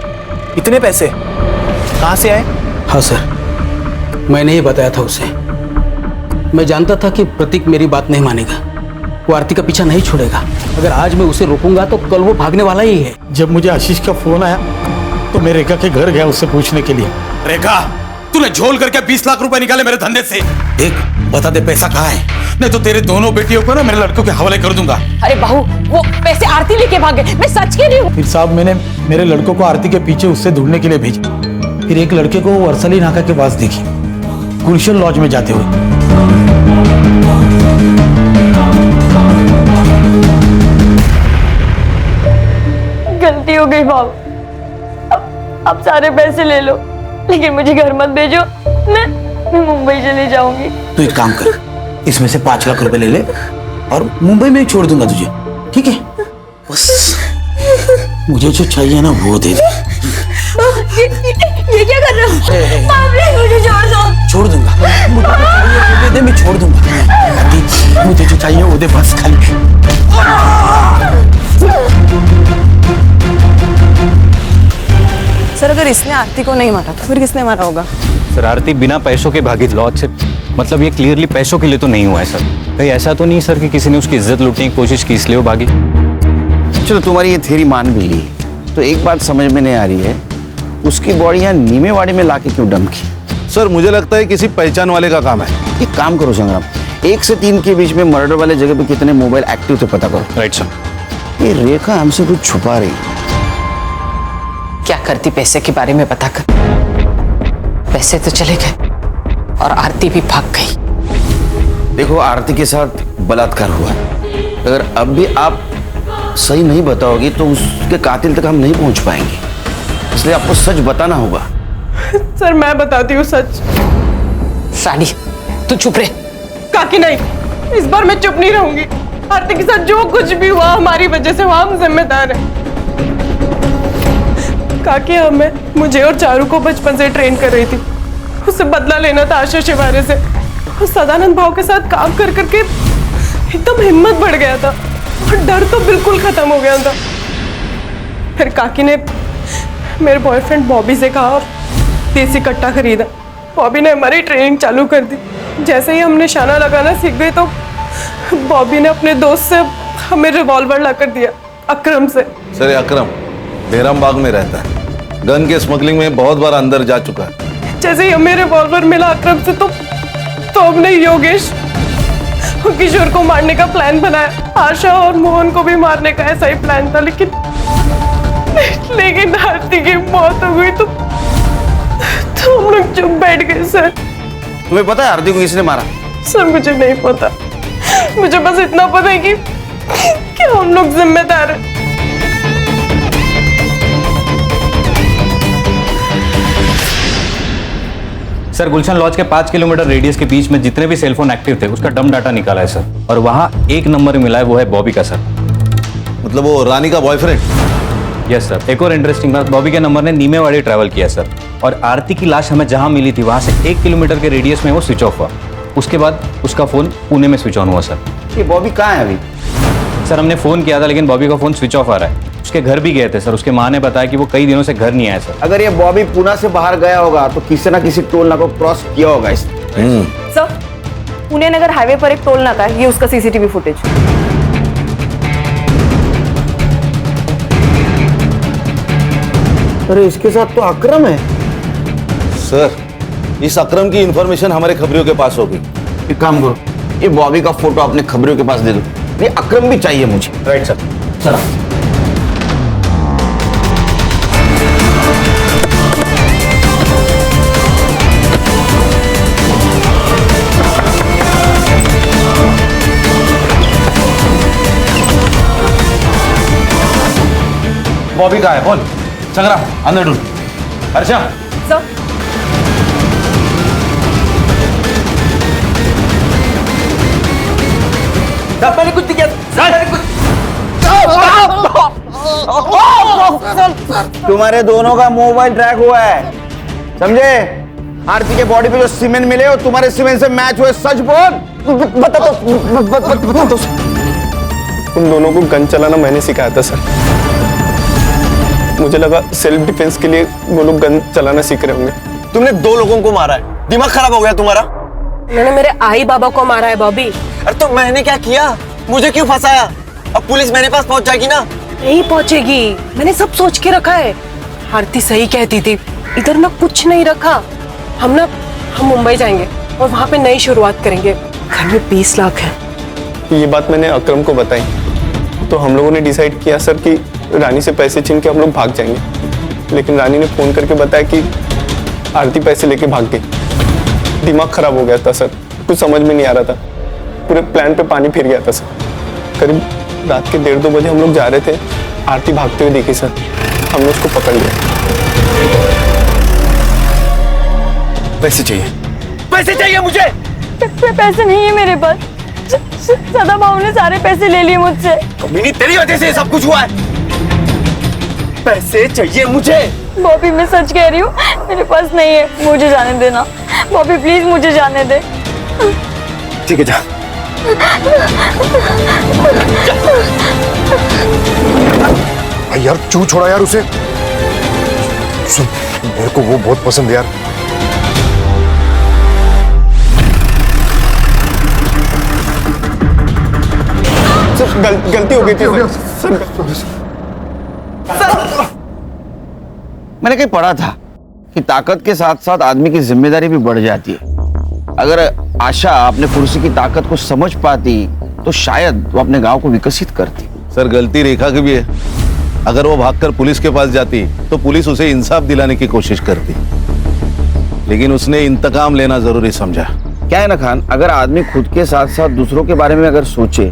इतने पैसे कहां से आए? हाँ सर, मैंने ही बताया था उसे। मैं जानता था कि प्रतीक मेरी बात नहीं मानेगा, वो आरती का पीछा नहीं छोड़ेगा। अगर आज मैं उसे रोकूंगा तो कल वो भागने वाला ही है। जब मुझे आशीष का फोन आया तो मैं रेखा के घर गया उससे पूछने के लिए। रेखा, तूने झोल करके 20 लाख रुपए निकाले मेरे धंधे से। देख, बता दे पैसा कहाँ है, नहीं तो तेरे दोनों बेटियों को ना मेरे लड़कों के हवाले कर दूंगा। अरे बहू, वो पैसे आरती लेके भागे, मैं सच कह रही हूँ। फिर साहब मैंने मेरे लड़कों को आरती के पीछे उससे ढूंढने के लिए भेजा। फिर एक लड़के को वर्सली नाका के पास देखी, गुलशन लॉज में जाते हुए। गलती हो गई बाबू, अब सारे पैसे ले लो, लेकिन मुझे घर मत भेजो। मैं मुंबई चली जाऊंगी। तू एक काम कर, इसमें से 5 लाख रुपए ले ले और मुंबई में ही छोड़ दूंगा तुझे, ठीक है? बस मुझे जो चाहिए ना वो दे दे। ये क्या कर रहे हो? प्लीज मुझे छोड़ दो। छोड़ दूंगा, मुझे जो चाहिए वो दे दे, मैं छोड़ दूंगा। मुझे जो चाहिए वो दे बस खाली। सर अगर इसने आरती को नहीं मारा तो फिर किसने मारा होगा? सर आरती बिना पैसों के भागी लॉज से, मतलब ये क्लियरली पैसों के लिए तो नहीं हुआ है सर। कहीं ऐसा तो नहीं सर कि किसी ने उसकी इज्जत लूटने की कोशिश की इसलिए वो भागी? चलो तुम्हारी ये थ्योरी मान भी ली, तो एक बात समझ में नहीं आ रही है, उसकी बॉडी यहाँ नीमेवाड़ी में लाके क्यों डंप की? सर मुझे लगता है किसी पहचान वाले का काम है। एक काम करो संग्राम, 1 से 3 के बीच में मर्डर वाले जगह पे कितने मोबाइल एक्टिव थे पता करो। Right sir. ये रेखा हमसे कुछ छुपा रही है। क्या करती पैसे के बारे में पता कर। पैसे तो चले गए और आरती भी भाग गई। देखो, आरती के साथ बलात्कार हुआ है। अगर अब भी आप सही नहीं बताओगी तो उसके कातिल तक हम नहीं पहुंच पाएंगे, इसलिए आपको सच बताना होगा। सर मैं बताती हूँ सच। रानी तू चुप रहे। काकी नहीं, इस बार मैं चुप नहीं रहूंगी। आरती के साथ जो कुछ भी हुआ हमारी वजह से हुआ, हम जिम्मेदार हैं। काकी हमें, मुझे और चारू को बचपन से ट्रेन कर रही थी। उससे बदला लेना था आशा शिवारे से। और सदानंद भाव के साथ काम कर करके एकदम हिम्मत बढ़ गया था और डर तो बिल्कुल खत्म हो गया था। फिर काकी ने मेरे बॉयफ्रेंड बॉबी से कहा और देसी कट्टा खरीदा। बॉबी ने हमारी ट्रेनिंग चालू कर दी। जैसे ही हम निशाना लगाना सीख गए तो बॉबी ने अपने दोस्त से हमें रिवॉल्वर लाकर दिया, अकरम से। सर, अकरम बेरम बाग में रहता है, गन के स्मगलिंग में बहुत बार अंदर जा चुका है। जैसे ही हमें रिवॉल्वर मिला अकरम से तो हमने योगेश और किशोर को मारने का प्लान बनाया। आशा और मोहन को भी मारने का ऐसा ही प्लान था, लेकिन आरती की मौत हो गई तो हम लोग चुप बैठ गए। सर तुम्हें पता है आरती को किसने मारा? सर मुझे नहीं पता, मुझे बस इतना पता है कि हम लोग जिम्मेदार हैं। सर, गुलशन लॉज के 5 किलोमीटर रेडियस के बीच में जितने भी सेलफोन एक्टिव थे उसका डम डाटा निकाला है सर, और वहाँ एक नंबर मिला है, वो है बॉबी का सर। मतलब वो रानी का बॉयफ्रेंड? Yes sir. एक और इंटरेस्टिंग बात, बॉबी के नंबर ने नीमेवाड़ी ट्रैवल किया सर, और आरती की लाश हमें जहाँ मिली थी वहाँ से 1 किलोमीटर के रेडियस में वो स्विच ऑफ हुआ। उसके बाद उसका फोन पुणे में स्विच ऑन हुआ सर। ये बॉबी कहाँ है अभी? सर हमने फोन किया था लेकिन बॉबी का फोन स्विच ऑफ आ रहा है। उसके घर भी गए थे सर, उसके माँ ने बताया कि वो कई दिनों से घर नहीं आया सर। अगर ये बॉबी पुणे से बाहर गया होगा तो किसी ना किसी टोल नाका को क्रॉस किया होगा इसने। सर, पुणे नगर हाईवे पर एक टोल नाका है, ये उसका सीसीटीवी फुटेज। अरे इसके साथ तो अकरम है। सर, इस अकरम की इंफॉर्मेशन हमारे खबरियों के पास होगी। एक काम करो, ये बॉबी का फोटो अपने खबरियों के पास दे दो। ये अकरम भी चाहिए मुझे। Right sir. चलो। बॉबी कहाँ है? बोल। चंगरा अंदर ढूंढ। हर्षा। सर, मैंने कुछ दिया। तुम्हारे दोनों का मोबाइल ट्रैक हुआ है, समझे? आरती के बॉडी पे जो सीमेंट मिले और तुम्हारे सीमेंट से मैच हुए, सच बोल। बता दो। उन दोनों को गन चलाना मैंने सिखाया था सर। मुझे लगा सेल्फ डिफेंस के लिए वो लोग गन चलाना सीख रहे होंगे। तुमने 2 लोगों को मारा है, दिमाग खराब हो गया तुम्हारा? मैंने मेरे आई बाबा को मारा है बॉबी। अरे तो मैंने क्या किया? मुझे क्यों फंसाया? अब पुलिस मेरे पास पहुंच जाएगी ना? नहीं पहुंचेगी, मैंने सब सोच के रखा है। आरती सही कहती थी, इधर ना कुछ नहीं रखा। हम मुंबई जाएंगे और वहां पे नई शुरुआत करेंगे। घर में 20 लाख है। ये बात मैंने अकरम को बताई तो हम लोगों ने डिसाइड किया सर कि रानी से पैसे छीन के हम लोग भाग जाएंगे। लेकिन रानी ने फोन करके बताया कि आरती पैसे लेके भाग गई। दिमाग खराब हो गया था सर, कुछ समझ में नहीं आ रहा था। पूरे प्लान पे पानी फिर गया था सर। करीब रात के 1:30-2 बजे हम लोग जा रहे थे, आरती भागते हुए दिखी सर। हमने उसको पकड़ लिया। पैसे चाहिए, पैसे चाहिए मुझे। पैसे नहीं है मेरे पास। सदा बाबू ने सारे पैसे ले लिए मुझसे। कमीनी, तेरी वजह से सब कुछ हुआ है। पैसे चाहिए मुझे। बॉबी मैं सच कह रही हूँ, मेरे पास नहीं है। मुझे जाने देना बॉबी, प्लीज मुझे जाने दे। ठीक है, जा। यार क्यों छोड़ा यार उसे? सुन, मेरे को वो बहुत पसंद है यार। गलती हो गई थी मैंने कहीं पढ़ा था कि ताकत के साथ साथ आदमी की जिम्मेदारी भी बढ़ जाती है। अगर आशा अपने कुर्सी की ताकत को समझ पाती तो शायद वो अपने गांव को विकसित करती। सर, गलती रेखा की भी है। अगर वो भागकर पुलिस के पास जाती तो पुलिस उसे इंसाफ दिलाने की कोशिश करती। लेकिन उसने इंतकाम लेना जरूरी समझा। क्या है ना खान, अगर आदमी खुद के साथ साथ दूसरों के बारे में अगर सोचे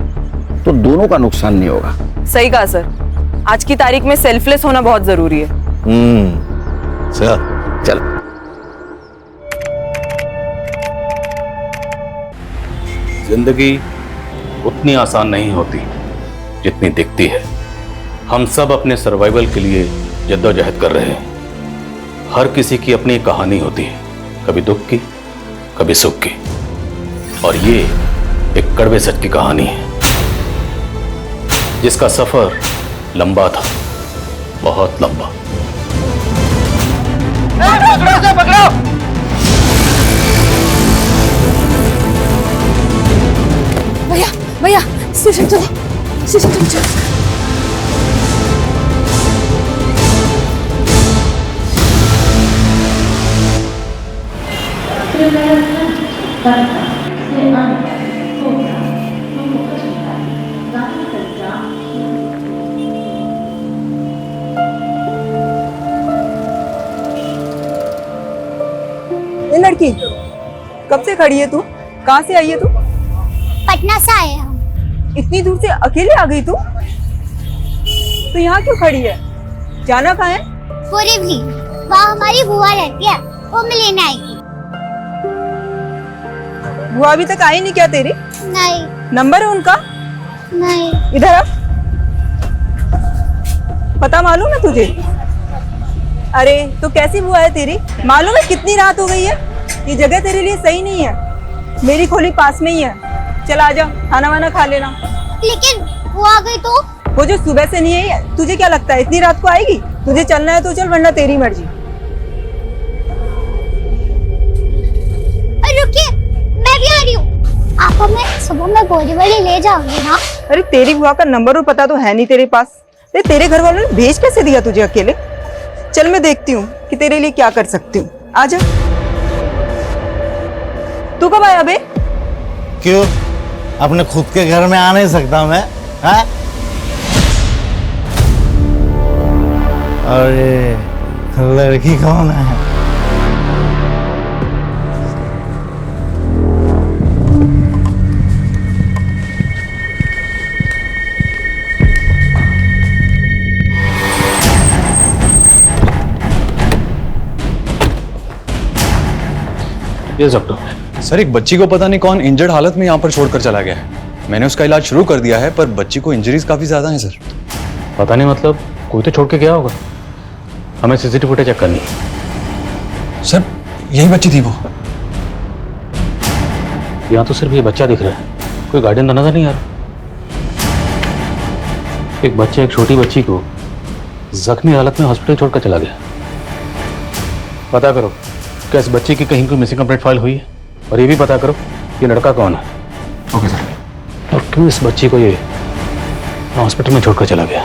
तो दोनों का नुकसान नहीं होगा। सही कहा सर, आज की तारीख में सेल्फलेस होना बहुत जरूरी है। सर चल। जिंदगी उतनी आसान नहीं होती जितनी दिखती है। हम सब अपने सर्वाइवल के लिए जद्दोजहद कर रहे हैं। हर किसी की अपनी कहानी होती है, कभी दुख की, कभी सुख की, और ये एक कड़वे सच की कहानी है जिसका सफर लंबा था, बहुत लंबा। पकड़ो! भैया भैया स्टेशन चलो, स्टेशन चलो। ये लड़की कब से खड़ी है तू? कहाँ से आई है तू? पटना से आए हम। इतनी दूर से अकेले आ गई तू? तो यहाँ क्यों खड़ी है? जाना कहाँ है? बोरीवली, वहाँ हमारी बुआ रहती है, वो मैं लेने आई थी। बुआ अभी तक आई नहीं क्या तेरी? नहीं। नंबर है उनका? नहीं। इधर आ। पता मालूम है तुझे? अरे तो कैसी बुआ है तेरी? मालूम है कितनी रात हो गई है? ये जगह तेरे लिए सही नहीं है। मेरी खोली पास में ही है, चल आ जा, खाना वाना खा लेना। लेकिन वो आ गई तो? वो जो सुबह से नहीं है, तुझे क्या लगता है इतनी रात को आएगी? तुझे चलना है तो चल, वरना तेरी मर्जी। रुकिए, मैं भी आ रही हूँ। आप हमें सुबह में बोरीवली ले जाओगे ना? अरे तेरी बुआ का नंबर और पता तो है नहीं तेरे पास। तेरे घर वालों ने भेज कैसे दिया तुझे अकेले? चल मैं देखती हूँ कि तेरे लिए क्या कर सकती हूँ। आजा। तू कब आया बे? क्यों, अपने खुद के घर में आ नहीं सकता मैं? है? अरे लड़की कौन है? Yes doctor. सर, एक बच्ची को पता नहीं कौन इंजर्ड हालत में यहाँ पर छोड़कर चला गया है। मैंने उसका इलाज शुरू कर दिया है, पर बच्ची को इंजरीज काफी ज्यादा हैं सर। पता नहीं, मतलब कोई तो छोड़ के गया होगा। हमें सीसीटीवी फुटेज चेक करनी है। सर, यही बच्ची थी वो। यहाँ तो सिर्फ ये बच्चा दिख रहा है, कोई गार्डियन तो नजर नहीं आ रहा। एक बच्चा एक छोटी बच्ची को जख्मी हालत में हॉस्पिटल छोड़कर चला गया। पता करो क्या इस बच्चे की कहीं कोई मिसिंग कंप्लेंट फाइल हुई है, और ये भी पता करो ये लड़का कौन है। Okay sir. और क्यों इस बच्ची को ये हॉस्पिटल में छोड़कर चला गया।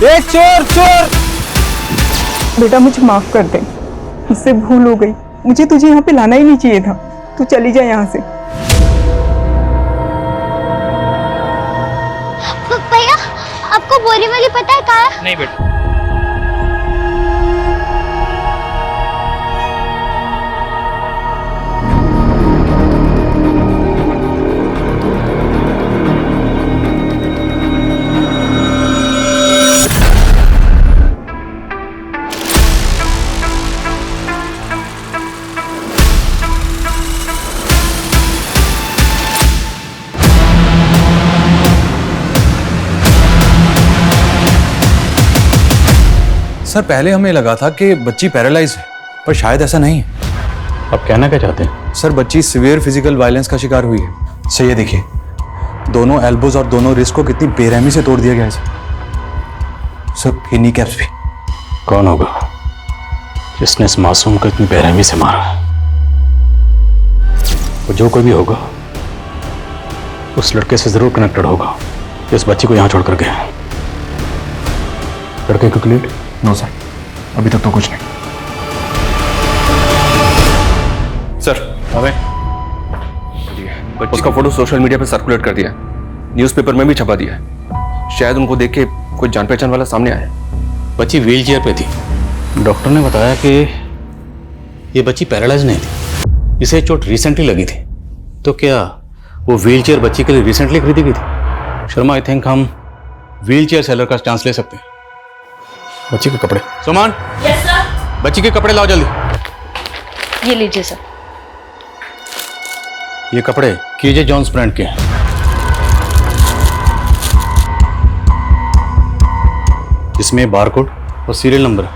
ए चोर चोर! बेटा मुझे माफ कर दे, मुझसे भूल हो गई। मुझे तुझे यहाँ पे लाना ही नहीं चाहिए था। तू चली जा यहाँ से। भैया, आपको बोरीवली पता है कहाँ है? नहीं बेटा। सर, पहले हमें लगा था कि बच्ची पैरालाइज है, पर शायद ऐसा नहीं है। अब कहना क्या चाहते हैं? सर, बच्ची सिवियर फिजिकल वायलेंस का शिकार हुई है। सर ये देखिए, दोनों एल्बोज और दोनों रिस्ट को कितनी बेरहमी से तोड़ दिया गया है सर। ये नी कैप्स भी। कौन होगा जिसने इस मासूम को इतनी बेरहमी से मारा? वो जो कोई भी होगा उस लड़के से जरूर कनेक्टेड होगा जो इस बच्ची को यहाँ छोड़ कर गया। लड़के को क्लियर? नो सर, अभी तक तो कुछ नहीं। सर, हमें उसका फोटो सोशल मीडिया पर सर्कुलेट कर दिया, न्यूज़पेपर में भी छपा दिया। शायद उनको देख के कुछ जान पहचान वाला सामने आया। बच्ची व्हील चेयर पे थी। डॉक्टर ने बताया कि ये बच्ची पैरालाइज नहीं थी, इसे चोट रिसेंटली लगी थी। तो क्या वो व्हील चेयर बच्ची के लिए रिसेंटली खरीदी गई थी? शर्मा, आई थिंक हम व्हील चेयर सेलर का चांस ले सकते हैं। बच्ची के कपड़े, सुमान, यस सर। बच्ची के कपड़े लाओ जल्दी। ये लीजिए सर। ये कपड़े केजे जॉन्स ब्रांड के हैं। इसमें बारकोड और सीरियल नंबर है।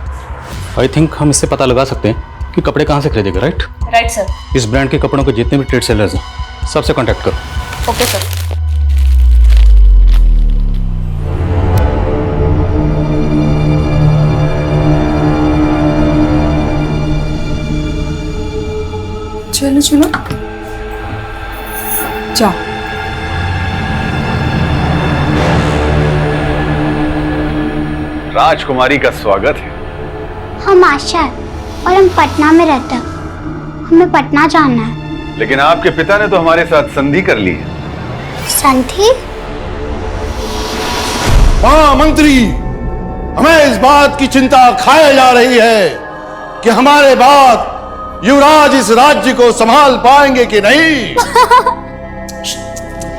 आई थिंक हम इससे पता लगा सकते हैं कि कपड़े कहाँ से खरीदेगा, राइट? Right sir. इस ब्रांड के कपड़ों के जितने भी ट्रेड सेलर्स हैं सबसे कांटेक्ट करो। Okay sir. चलो चलो जाओ। राजकुमारी का स्वागत है। हम आशा है और हम पटना में रहते हैं। हमें पटना जाना है। लेकिन आपके पिता ने तो हमारे साथ संधि कर ली है। संधि? महामंत्री, हमें इस बात की चिंता खाए जा रही है कि हमारे बाद युवराज इस राज्य को संभाल पाएंगे कि नहीं।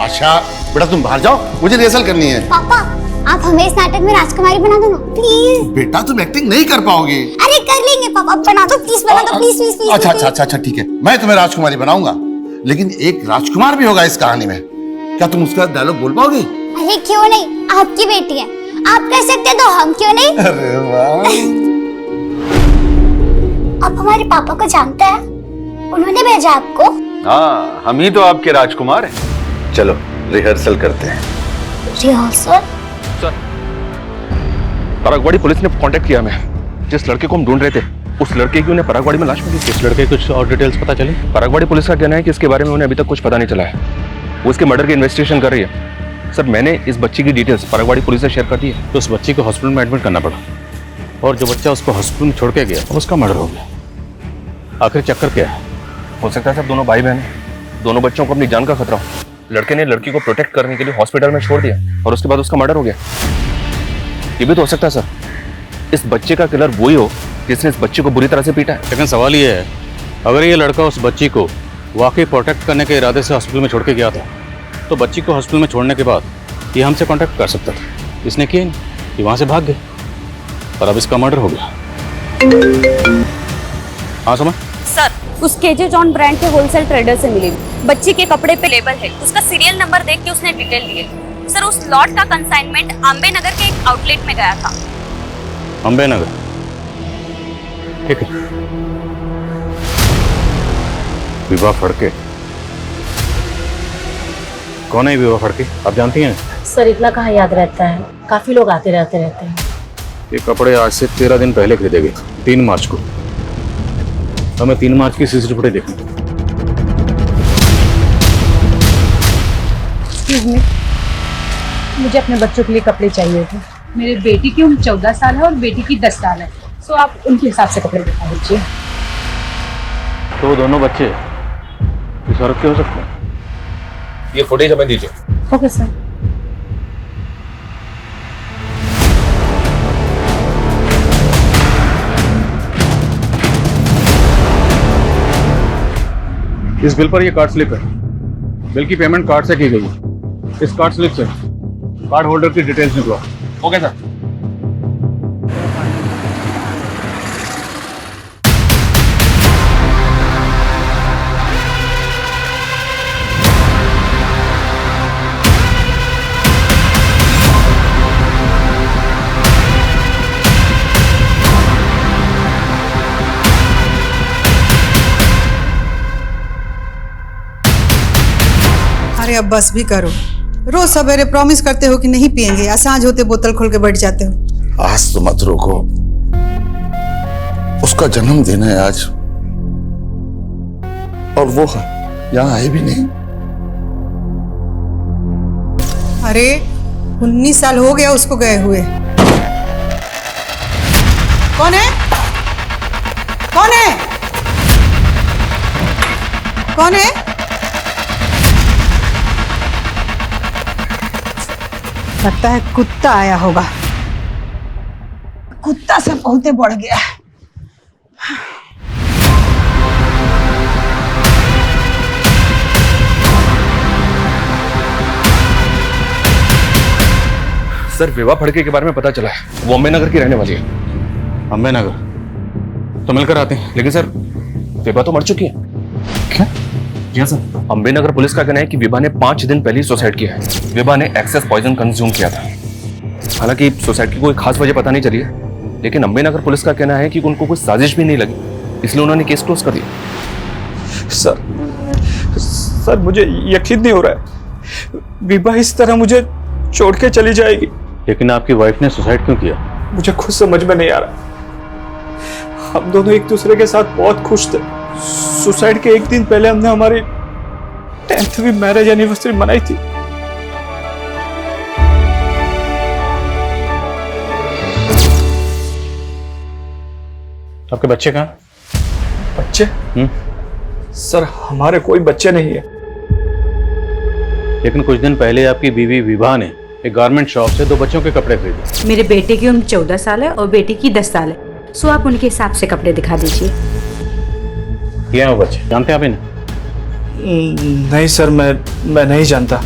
आशा बेटा तुम बाहर जाओ, मुझे रिहर्सल करनी है। पापा आप हमें इस नाटक में राजकुमारी बना दो ना प्लीज। बेटा तुम एक्टिंग नहीं कर पाओगे। अरे कर लेंगे पापा, बना दो प्लीज, बना दो प्लीज प्लीज प्लीज। अच्छा अच्छा अच्छा अच्छा ठीक है, मैं तुम्हें राजकुमारी बनाऊंगा, लेकिन एक राजकुमार भी होगा इस कहानी में। क्या तुम उसका डायलॉग बोल पाओगे? अरे क्यों नहीं, आपकी बेटी है, आप कर सकते हैं तो हम क्यों नहीं। अरे वाह। आप हमारे पापा को जानते हैं? उन्होंने भेजा आपको? हाँ, हम ही तो आपके राजकुमार हैं। चलो रिहर्सल करते हैं। रिहर्सल? परागवाड़ी पुलिस ने कांटेक्ट किया हमें। जिस लड़के को हम ढूंढ रहे थे उस लड़के की उन्हें परागवाड़ी में लाश मिली। इस लड़के कुछ और डिटेल्स पता चली? परागवाड़ी पुलिस का कहना है कि इसके बारे में उन्हें अभी तक कुछ पता नहीं चला है। वो इसके मर्डर की इन्वेस्टिगेशन कर रही है। सर मैंने इस बच्ची की डिटेल्स परागवाड़ी पुलिस से शेयर कर दी है। तो उस बच्ची को हॉस्पिटल में एडमिट करना पड़ा और जो बच्चा उसको हॉस्पिटल में छोड़ के गया उसका मर्डर हो गया। आखिर चक्कर क्या है? हो सकता है सर दोनों भाई बहन हैं। दोनों बच्चों को अपनी जान का खतरा हो। लड़के ने लड़की को प्रोटेक्ट करने के लिए हॉस्पिटल में छोड़ दिया और उसके बाद उसका मर्डर हो गया। ये भी तो हो सकता है सर, इस बच्चे का किलर वही हो जिसने इस बच्चे को बुरी तरह से पीटा है। लेकिन सवाल ये है, अगर ये लड़का उस बच्ची को वाकई प्रोटेक्ट करने के इरादे से हॉस्पिटल में छोड़ के गया था तो बच्ची को हॉस्पिटल में छोड़ने के बाद ये हमसे कांटेक्ट कर सकता था। इसने किया नहीं, ये वहाँ से भाग गए और अब इसका मर्डर हो गया। हाँ समझ सर, उस केजे जॉन ब्रांड के होलसेल ट्रेडर से मिली। बच्ची के कपड़े पे लेबल है, उसका सीरियल नंबर देख के उसने डिटेल लिए। सर उस लॉट का कंसाइनमेंट अम्बे नगर के एक आउटलेट में गया था। अम्बे नगर, ठीक है। विवाह फड़के, कौन है विवाह फड़के, आप जानती हैं? सर इतना कहाँ याद रहता है, काफी लोग आते रहते हैं। ये कपड़े आज से 13 दिन पहले खरीदे गए, 3 मार्च को। हमें 3 मार्च की सीसीटीवी फुटेज देखनी। मुझे अपने बच्चों के लिए कपड़े चाहिए थे। मेरे बेटी की उम्र 14 साल है और बेटी की 10 साल है, सो आप उनके हिसाब से कपड़े दिखा दीजिए। तो दोनों बच्चे इस औरत के हो सकते हैं? ये फुटेज हमें दीजिए। Okay sir. इस बिल पर ये कार्ड स्लिप है। बिल की पेमेंट कार्ड से की गई है। इस कार्ड स्लिप से कार्ड होल्डर की डिटेल्स निकलो। Okay sir. अरे अब बस भी करो, रोज सवेरे प्रॉमिस करते हो कि नहीं पिएंगे, सांझ होते बोतल खोल के बैठ जाते हो। आज तो मत रोको, उसका जन्मदिन है आज और वो यहाँ आए भी नहीं। अरे 19 साल हो गया उसको गए हुए। कौन है? कौन है? कौन है? लगता है कुत्ता आया होगा। कुत्ता से बहुते बढ़ गया है। सर विवाह फड़के के बारे में पता चला है, वो अम्बे नगर की रहने वाली है। अम्बे नगर तो मिलकर आते हैं। लेकिन सर विवाह तो मर चुकी है। क्या? जी हाँ सर। अम्बे नगर पुलिस का कहना है कि विवाह ने 5 दिन पहले ही सुसाइड किया है। विवाह ने एक्सेस पॉइजन कंज्यूम किया था। हालांकि सुसाइड की कोई खास वजह पता नहीं चली है, लेकिन अम्बे नगर पुलिस का कहना है कि उनको कोई साजिश भी नहीं लगी, इसलिए उन्होंने केस क्लोज कर दिया। सर मुझे यकीन नहीं हो रहा है, विवाह इस तरह मुझे छोड़ के चली जाएगी। लेकिन आपकी वाइफ ने सुसाइड क्यों किया? मुझे खुद समझ में नहीं आ रहा। हम दोनों एक दूसरे के साथ बहुत खुश थे। सुसाइड के एक दिन पहले हमने हमारी 10वीं मैरिज एनिवर्सरी मनाई थी। आपके बच्चे कहाँ? बच्चे? सर हमारे कोई बच्चे नहीं है। लेकिन कुछ दिन पहले आपकी बीवी विभा ने एक गारमेंट शॉप से 2 बच्चों के कपड़े खरीदे। मेरे बेटे की उम्र 14 साल है और बेटी की 10 साल है। सो आप उनके हिसाब से कपड़े दिखा दीजिए। ये हैं वो बच्चे, जानते हैं आप इन्हें? नहीं सर, मैं नहीं जानता।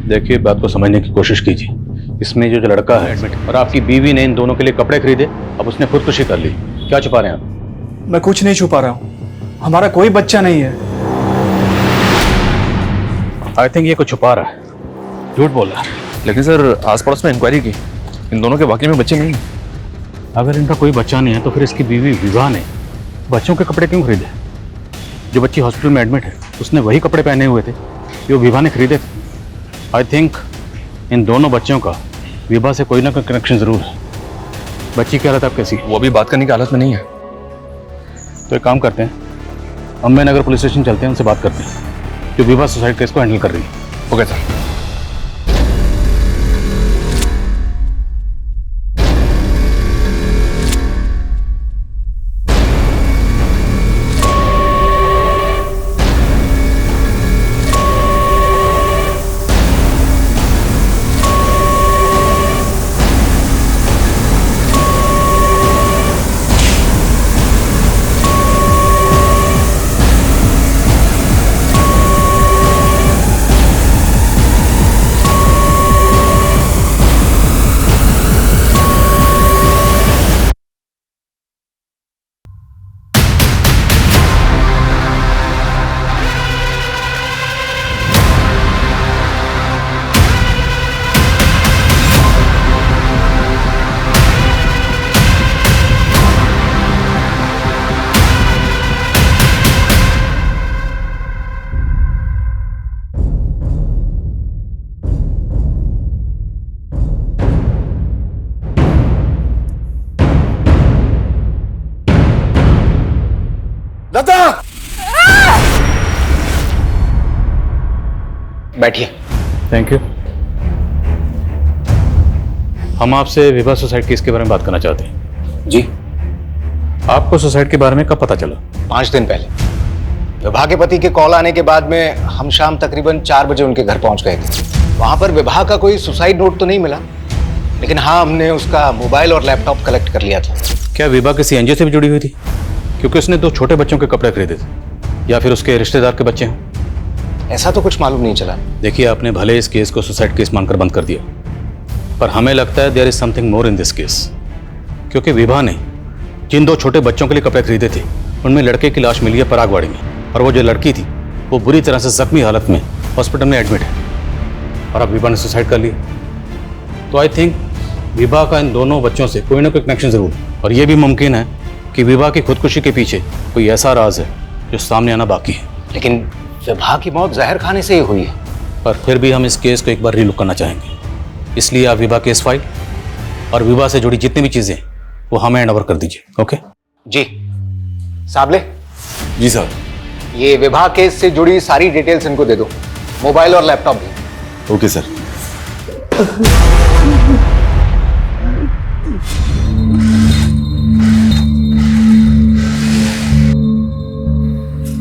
देखिए बात को समझने की कोशिश कीजिए। इसमें जो लड़का है एडमिट और आपकी बीवी ने इन दोनों के लिए कपड़े खरीदे, अब उसने खुदकुशी कर ली। क्या छुपा रहे हैं आप? मैं कुछ नहीं छुपा रहा हूँ, हमारा कोई बच्चा नहीं है। आई थिंक ये कुछ छुपा रहा है, झूठ बोल रहा है। लेकिन सर आस पड़ोस में इंक्वायरी की, इन दोनों के वाकई में बच्चे नहीं हैं। अगर इनका कोई बच्चा नहीं है तो फिर इसकी बीवी विभा ने बच्चों के कपड़े क्यों खरीदे? जो बच्ची हॉस्पिटल में एडमिट है उसने वही कपड़े पहने हुए थे जो विभा ने खरीदे थे। आई थिंक इन दोनों बच्चों का विभा से कोई ना कोई कनेक्शन जरूर है। बच्ची की हालत आप कैसी? वो भी बात करने की हालत में नहीं है। तो एक काम करते हैं, अम्बे नगर पुलिस स्टेशन चलते हैं, उनसे बात करते हैं जो विभा सुसाइड केस को हैंडल कर रही है। Okay sir. बैठिए। Thank you. हम आपसे विभा सुसाइड केस के बारे में बात करना चाहते हैं। जी। आपको सुसाइड के बारे में कब पता चला? 5 दिन पहले विभा के पति के कॉल आने के बाद में हम शाम तकरीबन 4 बजे उनके घर पहुंच गए थे। वहां पर विभा का कोई सुसाइड नोट तो नहीं मिला, लेकिन हाँ हमने उसका मोबाइल और लैपटॉप कलेक्ट कर लिया था। क्या विभा किसी एनजीओ से भी जुड़ी हुई थी? क्योंकि उसने 2 छोटे बच्चों के कपड़े खरीदे थे, या फिर उसके रिश्तेदार के बच्चे हैं? ऐसा तो कुछ मालूम नहीं चला। देखिए आपने भले इस केस को सुसाइड केस मानकर बंद कर दिया, पर हमें लगता है there is something more in this case. क्योंकि विभा ने जिन 2 छोटे बच्चों के लिए कपड़े खरीदे थे उनमें लड़के की लाश मिली है परागवाड़ी में, और वो जो लड़की थी वो बुरी तरह से जख्मी हालत में हॉस्पिटल में एडमिट है, और अब विभा ने सुसाइड कर लिया। तो आई थिंक विभा का इन दोनों बच्चों से कोई ना कोई कनेक्शन जरूर है, और ये भी मुमकिन है कि विभा की खुदकुशी के पीछे कोई ऐसा राज है जो सामने आना बाकी है। लेकिन विभा की मौत जहर खाने से ही हुई है। पर फिर भी हम इस केस को एक बार रीलुक करना चाहेंगे, इसलिए आप विभा केस फाइल और विभा से जुड़ी जितनी भी चीजें वो हमें हैंड ओवर कर दीजिए। ओके जी। साबले। जी सर। ये विभा केस से जुड़ी सारी डिटेल्स इनको दे दो, मोबाइल और लैपटॉप भी। Okay sir.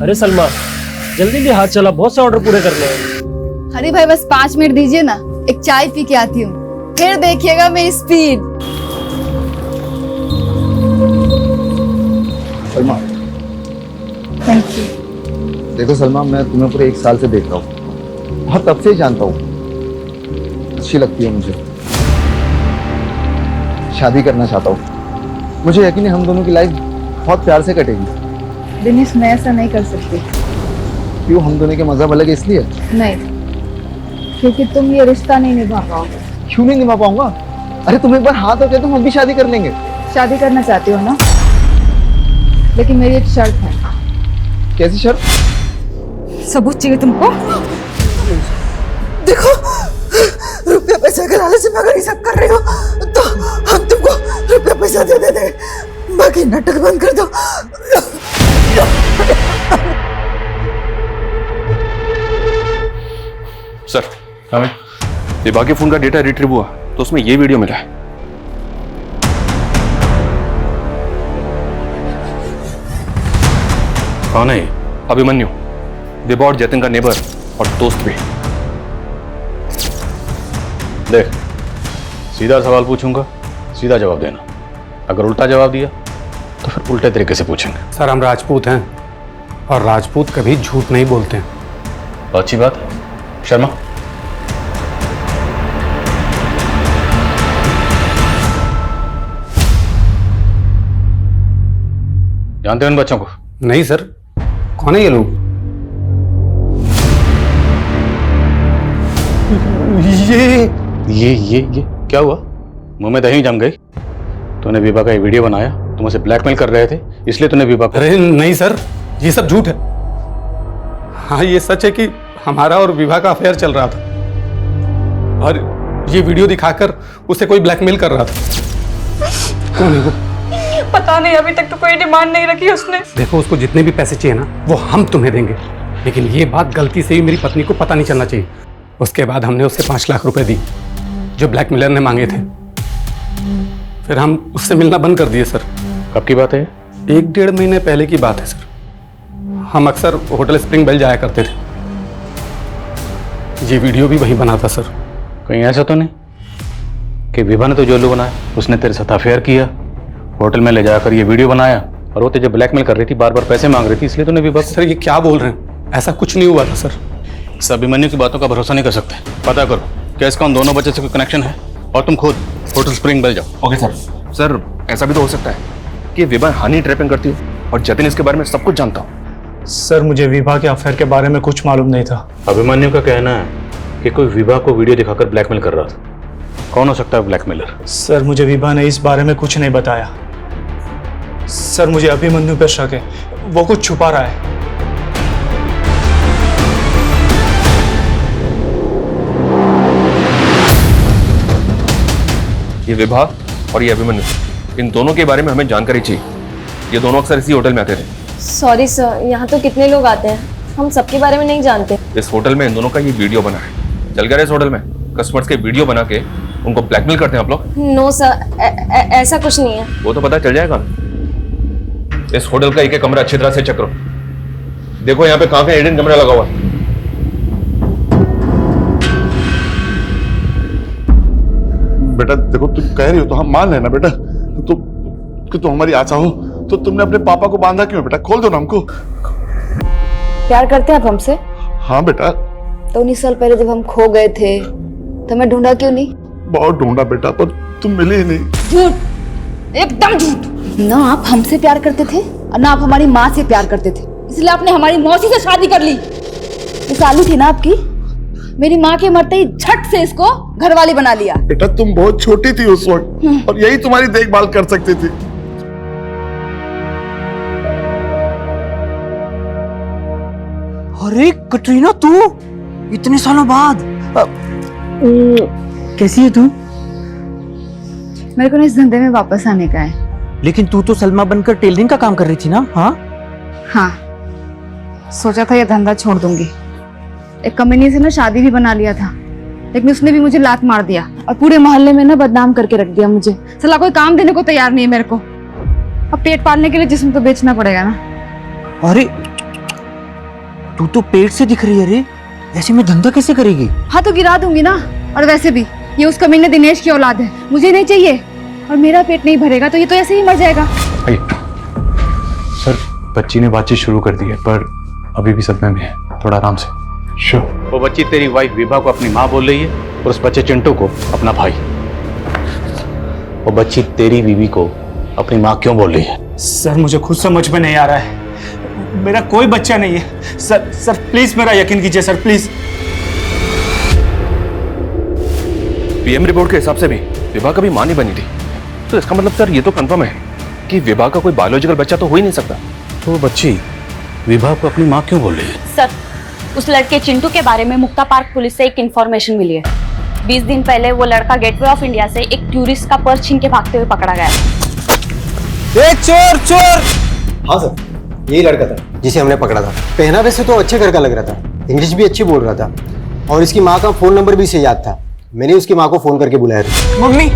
अरे सलमा जल्दी भी हाथ चला, बहुत से ऑर्डर पूरे करने हैं। अरे भाई बस 5 मिनट दीजिए ना, एक चाय पी के आती हूँ, फिर देखिएगा मेरी स्पीड। Salma, thank you. देखो सलमा, मैं तुम्हें पूरे 1 साल से देख रहा हूँ और तब से ही जानता हूँ, अच्छी लगती है मुझे, शादी करना चाहता हूँ। मुझे यकीन है हम दोनों की लाइफ बहुत प्यार से कटेगी। दिनेश, मैं ऐसा नहीं कर सकती। क्यों, हम दोनों के मजहब अलग है इसलिए? नहीं, क्योंकि तुम ये रिश्ता नहीं निभा पाओगे। क्यों नहीं निभा पाऊंगा? अरे तुम एक बार हाँ तो कह दो, हम भी शादी कर लेंगे। शादी करना चाहती हो ना, लेकिन मेरी एक शर्त है। कैसी शर्त? सबूत चाहिए तुमको? देखो, रुपया पैसा के लालच में अगर ये सब कर रहे हो तो हम तुमको रुपया पैसा दे देते, बाकी नाटक बंद कर दो। सर, हमें विभा के फोन का डेटा रिट्रीव हुआ तो उसमें ये वीडियो मिला है। कौन है ये? अभिमन्यु, विभा और जतिन का नेबर और दोस्त भी। देख, सीधा सवाल पूछूंगा, सीधा जवाब देना। अगर उल्टा जवाब दिया तो फिर उल्टे तरीके से पूछेंगे। सर, हम राजपूत हैं और राजपूत कभी झूठ नहीं बोलते हैं। तो अच्छी बात है। शर्मा, जानते हो इन बच्चों को? नहीं सर, कौन है ये लोग? ये क्या हुआ? मुंह में दही जम गई? तूने विभा का ये वीडियो बनाया, तुम उसे ब्लैकमेल कर रहे थे, इसलिए तूने विभा को... अरे नहीं सर, ये सब झूठ है। हाँ, ये सच है कि हमारा और विभा का अफेयर चल रहा था और ये वीडियो दिखाकर उसे कोई ब्लैकमेल कर रहा था। कौन है वो? पता नहीं, अभी तक तो कोई डिमांड नहीं रखी उसने। देखो, उसको जितने भी पैसे चाहिए ना वो हम तुम्हें देंगे, लेकिन ये बात गलती से ही मेरी पत्नी को पता नहीं चलना चाहिए। उसके बाद हमने उससे 5 लाख रुपए दी जो ब्लैकमेलर ने मांगे थे। फिर हम उससे मिलना बंद कर दिए सर। कब की बात है? 1-1.5 महीने पहले की बात है सर। हम अक्सर होटल स्प्रिंग बेल जाया करते थे। ये वीडियो भी वहीं बना था सर। कहीं ऐसा तो नहीं कि विभा ने तो जो बनाया, उसने तेरे साथ अफेयर किया, होटल में ले जाकर ये वीडियो बनाया और वो तुझे ब्लैकमेल कर रही थी, बार बार पैसे मांग रही थी, इसलिए तूने विभा... सर, ये क्या बोल रहे हैं? ऐसा कुछ नहीं हुआ था सर। इस अभिमन्यु की बातों का भरोसा नहीं कर सकते। पता करो क्या इसका उन दोनों बच्चों से कोई कनेक्शन है और तुम खुद होटल स्प्रिंग बेल जाओ। Okay sir. सर, ऐसा भी तो हो सकता है कि विभा हनी ट्रैपिंग करती हो और जतिन इसके बारे में सब कुछ जानता हो। सर, मुझे विभा के अफेयर के बारे में कुछ मालूम नहीं था। अभिमन्यु का कहना है कि कोई विभा को वीडियो दिखाकर ब्लैकमेल कर रहा था। कौन हो सकता है ब्लैकमेलर? सर, मुझे विभा ने इस बारे में कुछ नहीं बताया। सर, मुझे अभिमन्यु पर शक है, वो कुछ छुपा रहा है। ये विभा और ये अभिमन्यु, इन दोनों के बारे में हमें जानकारी चाहिए। ये दोनों अक्सर इसी होटल में आते थे। सॉरी सर, यहाँ तो कितने लोग आते हैं, हम सबके बारे में नहीं जानते। इस होटल में इन दोनों का ये वीडियो बना है। चल गया इस होटल में कस्टमर्स के वीडियो बना के उनको ब्लैकमेल करते हैं आप लोग? नो सर, ऐसा कुछ नहीं है। वो तो पता चल जाएगा। इस होटल का एक कमरा अच्छी तरह से चेक करो। देखो यहाँ पे कहाँ पे हिडन कैमरा लगा हुआ है। बेटा देखो, तुम कह रही हो तो हम मान लेना बेटा। तो कि तुम हमारी आशा हो तो तुमने अपने पापा को बांधा क्यों? बेटा खोल दो ना हमको। प्यार करते हैं आप हमसे? हाँ बेटा। तो 19 साल पहले जब हम खो गए थे तो हमें ढूंढा क्यों नहीं? बहुत ढूंढा बेटा, पर तुम मिले ही नहीं। झूठ, एकदम झूठ। ना आप हमसे प्यार करते थे और ना आप हमारी माँ से प्यार करते थे, इसलिए आपने हमारी मौसी से शादी कर ली। ये साली थी ना आपकी, मेरी माँ के मरते ही झट से इसको घरवाली बना लिया। बेटा तुम बहुत छोटी थी उस वक्त और यही तुम्हारी देखभाल कर सकती थी। अरे कटरीना, तू इतने सालों बाद कैसी है तू? मेरे को ना इस धंधे में वापस आने का है। लेकिन तू तो सलमा बनकर टेलरिंग का काम कर रही थी ना? हाँ, सोचा था ये धंधा छोड़ दूंगी। एक कमीनी से ना शादी भी बना लिया था, लेकिन उसने भी मुझे लात मार दिया और पूरे मोहल्ले में ना बदनाम करके रख दिया मुझे। साला कोई काम देने को तैयार नहीं है मेरे को। अब पेट पालने के लिए जिस्म तो बेचना पड़ेगा ना। अरे तू तो पेट से दिख रही है रे, ऐसे में धंधा कैसे करेगी? हाँ तो गिरा दूंगी ना। और वैसे भी ये उस कमीने दिनेश की औलाद है, मुझे नहीं चाहिए। और मेरा पेट नहीं भरेगा तो ये तो ऐसे ही मर जाएगा। सर बच्ची ने बातचीत शुरू कर दी है पर अभी भी सदमे में है, थोड़ा आराम से। श्योर। वो बच्ची तेरी वाइफ विभा को अपनी माँ बोल रही है और उस बच्चे चिंटू को अपना भाई। वो बच्ची तेरी बीवी को अपनी माँ क्यों बोल रही है? सर मुझे खुद समझ में नहीं आ रहा है, मेरा कोई बच्चा नहीं है। सर प्लीज मेरा यकीन कीजिए सर, प्लीज। पीएम रिपोर्ट के हिसाब से भी विभा कभी मां नहीं बनी थी, तो इसका मतलब सर ये तो कंफर्म है कि विभा का कोई बायोलॉजिकल बच्चा तो हो ही नहीं सकता। तो वो बच्ची विभा को अपनी माँ क्यों बोल रही है? सर, उस लड़के चिंटू के बारे में मुक्ता पार्क पुलिस से एक इंफॉर्मेशन मिली है। 20 दिन पहले वो लड़का गेटवे ऑफ इंडिया से एक टूरिस्ट का पर्स छीन के भागते हुए पकड़ा गया। चोर चोर! हाँ सर, यही लड़का था जिसे हमने पकड़ा था। पहनावे से तो अच्छे घर का लग रहा था, इंग्लिश भी अच्छी बोल रहा था और इसकी माँ का फोन नंबर भी से याद था। मैंने उसकी माँ को फोन करके बुलाया था। मम्मी,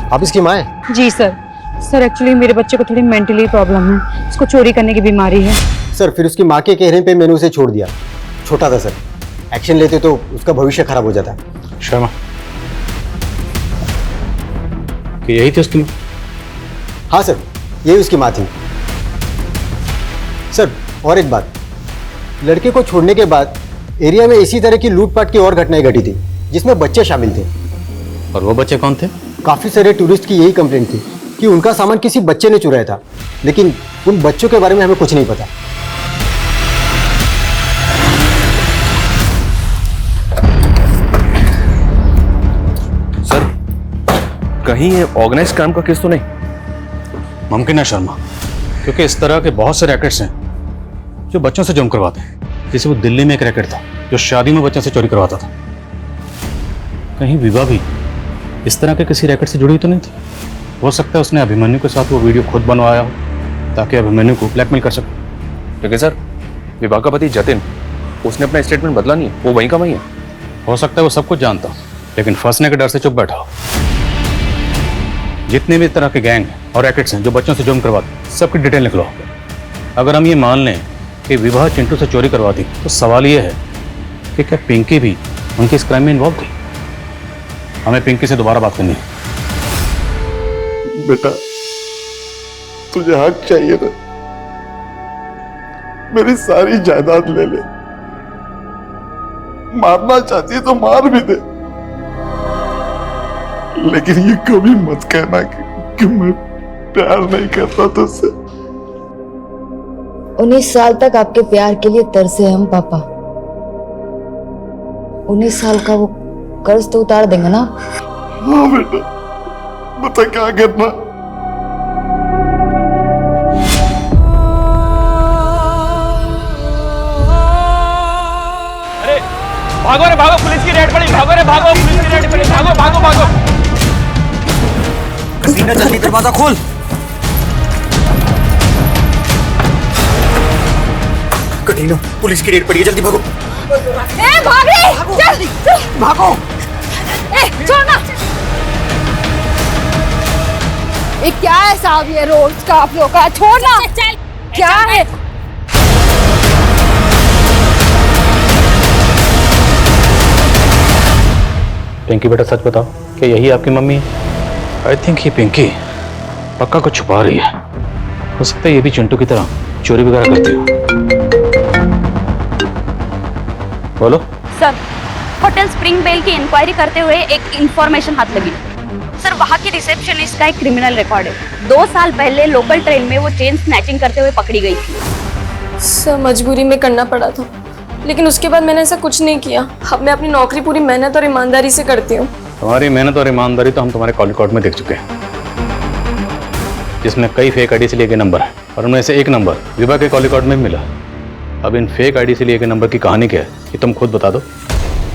आप इसकी माँ है? जी सर। सर एक्चुअली मेरे बच्चे को थोड़ी मेंटली प्रॉब्लम है, उसको चोरी करने की बीमारी है। सर फिर उसकी माँ के कहने पे मैंने उसे छोड़ दिया। छोटा था सर, एक्शन लेते तो उसका भविष्य खराब हो जाता। शर्मा, कि यही थी उसकी माँ? हाँ सर, यही उसकी माँ थी। सर और एक बात, लड़के को छोड़ने के बाद एरिया में इसी तरह की लूटपाट की और घटनाएं घटी थी जिसमें बच्चे शामिल थे। और वो बच्चे कौन थे? काफी सारे टूरिस्ट की यही कंप्लेंट थी कि उनका सामान किसी बच्चे ने चुराया था, लेकिन उन बच्चों के बारे में हमें कुछ नहीं पता। सर कहीं ये ऑर्गेनाइज क्राइम का केस तो नहीं? मुमकिन है शर्मा, क्योंकि इस तरह के बहुत से रैकेट्स हैं जो बच्चों से जुर्म करवाते हैं। जैसे वो दिल्ली में एक रैकेट था जो शादी में बच्चों से चोरी करवाता था। कहीं विभा भी इस तरह के किसी रैकेट से जुड़ी तो नहीं थी? हो सकता है उसने अभिमन्यु के साथ वो वीडियो खुद बनवाया हो ताकि अभिमन्यु को ब्लैकमेल कर सके। लेकिन सर विभा का पति जतिन, उसने अपना स्टेटमेंट बदला नहीं है, वो वहीं का वहीं है। हो सकता है वो सब कुछ जानता हो लेकिन फंसने के डर से चुप बैठा हो। जितने भी तरह के गैंग और रैकेट्स हैं जो बच्चों से जुर्म करवाते, सबकी डिटेल निकलो। अगर हम ये मान लें कि विभा चिंटू से चोरी करवाती तो सवाल ये है कि क्या पिंकी भी उनकी इस क्राइम में इन्वॉल्व थी? हमें पिंकी से दोबारा बात करनी है। बेटा तुझे हक चाहिए ना, मेरी सारी जायदाद ले ले, मारना चाहती है तो मार भी दे, लेकिन ये कभी मत कहना कि मैं प्यार नहीं करता तुझसे। 19 साल तक आपके प्यार के लिए तरसे हम पापा। 19 साल का वो कर्ज तो उतार देंगे ना? हाँ बेटा, बता क्या करना। अरे भागो रे भागो, पुलिस की रेड पड़ी, भागो रे भागो, पुलिस की रेड पड़ी, भागो भागो भागो। कसीना जल्दी दरवाजा खोल। कटीनो, पुलिस की रेड पड़ी है, जल्दी भागो। ए भाग रे, चल चल भागो। ए छोड़ना। ये क्या है साहब, ये रोड का आप लोग का, छोड़ना। चल क्या है? पिंकी बेटा सच बताओ, क्या यही आपकी मम्मी है? आई थिंक ये पिंकी पक्का कुछ छुपा रही है। हो सकता है ये भी चिंटू की तरह चोरी वगैरह करती हो। बोलो। सर, होटल स्प्रिंग बेल की इंक्वायरी करते हुए एक इंफॉर्मेशन हाथ लगी। सर, वहाँ की रिसेप्शनिस्ट का एक क्रिमिनल रिकॉर्ड है। 2 साल पहले लोकल ट्रेन में वो चेन स्नैचिंग करते हुए पकड़ी गई थी। सर मजबूरी में करना पड़ा था, लेकिन उसके बाद मैंने ऐसा कुछ नहीं किया। अब मैं अपनी नौकरी पूरी मेहनत और ईमानदारी से करती हूँ। तुम्हारी मेहनत और ईमानदारी तो हम तुम्हारे कॉल रिकॉर्ड में देख चुके हैं, जिसमें कई फेक आईडी से लिए गए नंबर है और उनमें से एक नंबर विभा के कॉल रिकॉर्ड में भी मिला। अब इन फेक आईडी से लिए गए नंबर की कहानी क्या है ये तुम खुद बता दो,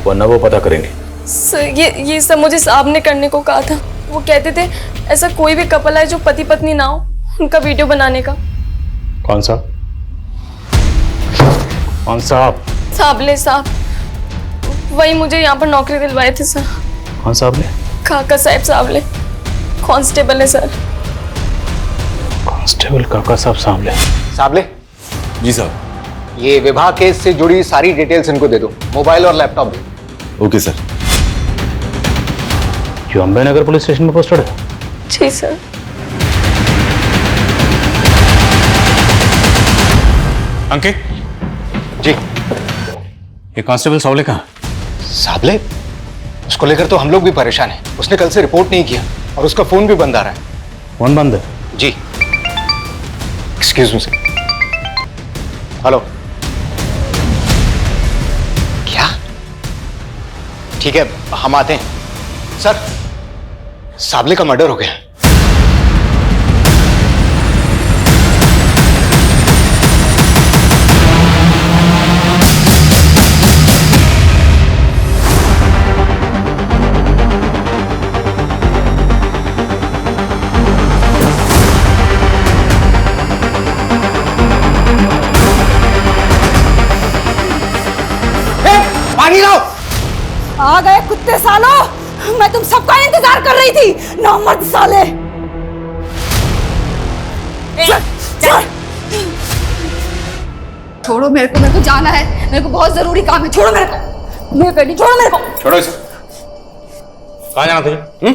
वरना वो पता करेंगे। सर ये सब मुझे साहब ने करने को कहा था। वो कहते थे ऐसा कोई भी कपल है जो पति पत्नी ना हो, उनका वीडियो बनाने का। कौन सा? कौन साहब? साबले साहब, वही मुझे यहाँ पर नौकरी दिलवाए थे सर। कौन साहब ने? काका साहब साबले, कांस्टेबल है सर। कांस्टेबल काका साहब सामले। साबले जी साहब। ये विवाह केस से जुड़ी सारी डिटेल्स इनको दे दो, मोबाइल और लैपटॉप भी। Okay sir. जो अंबे नगर पुलिस स्टेशन में पोस्टेड है? जी सर। अंकित जी, ये कांस्टेबल सावले कहाँ? साबले, उसको लेकर तो हम लोग भी परेशान हैं। उसने कल से रिपोर्ट नहीं किया और उसका फोन भी बंद आ रहा है। फोन बंद है? जी। Excuse me sir. हेलो। क्या? ठीक है, हम आते हैं। सर, साबले का मर्डर हो गया है। पानी लाओ। आ गए कुत्ते सालों, मैं तुम सबका इंतजार कर रही थी। नामर्द साले। छोड़ो मेरे को जाना है, मेरे को बहुत जरूरी काम है। छोड़ो मेरे को, मेरे बेटी छोड़ो मेरे को। छोड़ो इसे। कहाँ जाना तुझे?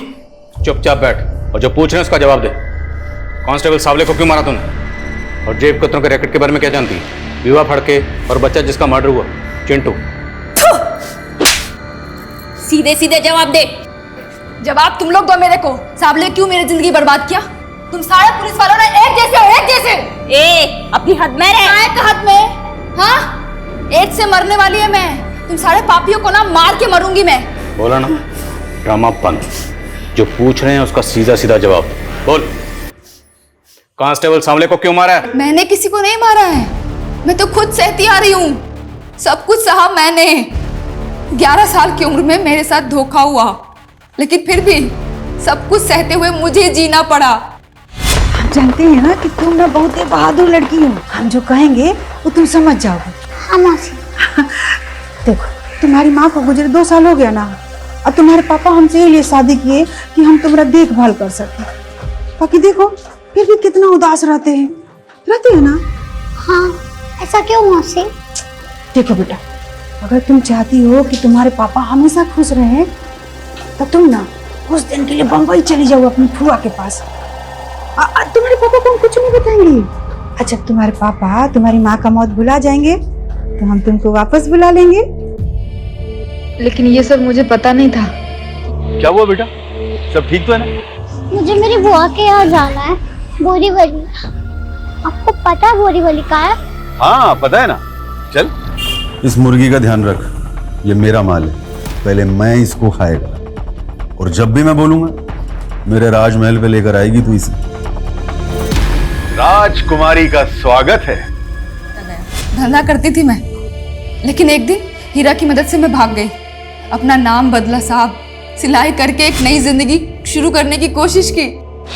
चुपचाप बैठ और जो पूछ रहे हैं उसका जवाब दे। कांस्टेबल सावले को क्यों मारा तूने? और जेब कतरों के रैकेट के बारे में क्या जानती है? विवाह फड़के और बच्चा जिसका मर्डर हुआ, चिंटू। सीधे सीधे जवाब दे। जवाब तुम लोग दो मेरे को। साबले क्यों मेरी जिंदगी बर्बाद किया? तुम सारे पुलिस वालों ने एक जैसे हो, एक जैसे। अपनी हद में रह। काय का हद में? हाँ, एड्स से मरने वाली है मैं। तुम सारे पापियों को ना मार के मरूंगी मैं। बोला ना, ड्रामा बंद। जो पूछ रहे हैं उसका सीधा सीधा जवाब बोल। कांस्टेबल सावले को क्यों मारा है? मैंने किसी को नहीं मारा है, मैं तो खुद सहती आ रही हूँ। सब कुछ सहा मैंने। 11 साल की उम्र में मेरे साथ धोखा हुआ, लेकिन फिर भी सब कुछ सहते हुए मुझे जीना पड़ा। हम जानते हैं ना कि तुम ना बहुत ही बहादुर लड़की हो। हम जो कहेंगे वो तुम समझ जाओगे। हाँ मौसी। देखो, तुम्हारी माँ को गुजरे 2 साल हो गया ना, और तुम्हारे पापा हमसे ये शादी किए कि हम तुम्हारा देखभाल कर सके। बाकी देखो, फिर भी कितना उदास रहते हैं ना। हाँ, ऐसा क्यों मौसी? देखो बेटा, अगर तुम चाहती हो कि तुम्हारे पापा हमेशा खुश रहें, तो तुम ना कुछ दिन के लिए बम्बई चली जाओ अपनी फुआ के पास। तुम्हारे पापा को हम कुछ नहीं बताएंगे। अच्छा, तुम्हारे पापा तुम्हारी माँ का मौत भुला जाएंगे तो हम तुमको वापस बुला लेंगे। लेकिन ये सब मुझे पता नहीं था। क्या हुआ बेटा? सब ठीक तो है ना? मुझे मेरी बुआ के यहाँ जाना है, बोरीवली। आपको पता है बोरीवली कहाँ है? हाँ पता है ना। चल। इस मुर्गी का ध्यान रख, ये मेरा माल है, पहले मैं इसको खाएगा, और जब भी मैं बोलूंगा मेरे राजमहल पे लेकर आएगी तू इसे। राजकुमारी का स्वागत है। धंधा करती थी मैं, लेकिन एक दिन हीरा की मदद से मैं भाग गई। अपना नाम बदला साहब, सिलाई करके एक नई जिंदगी शुरू करने की कोशिश की।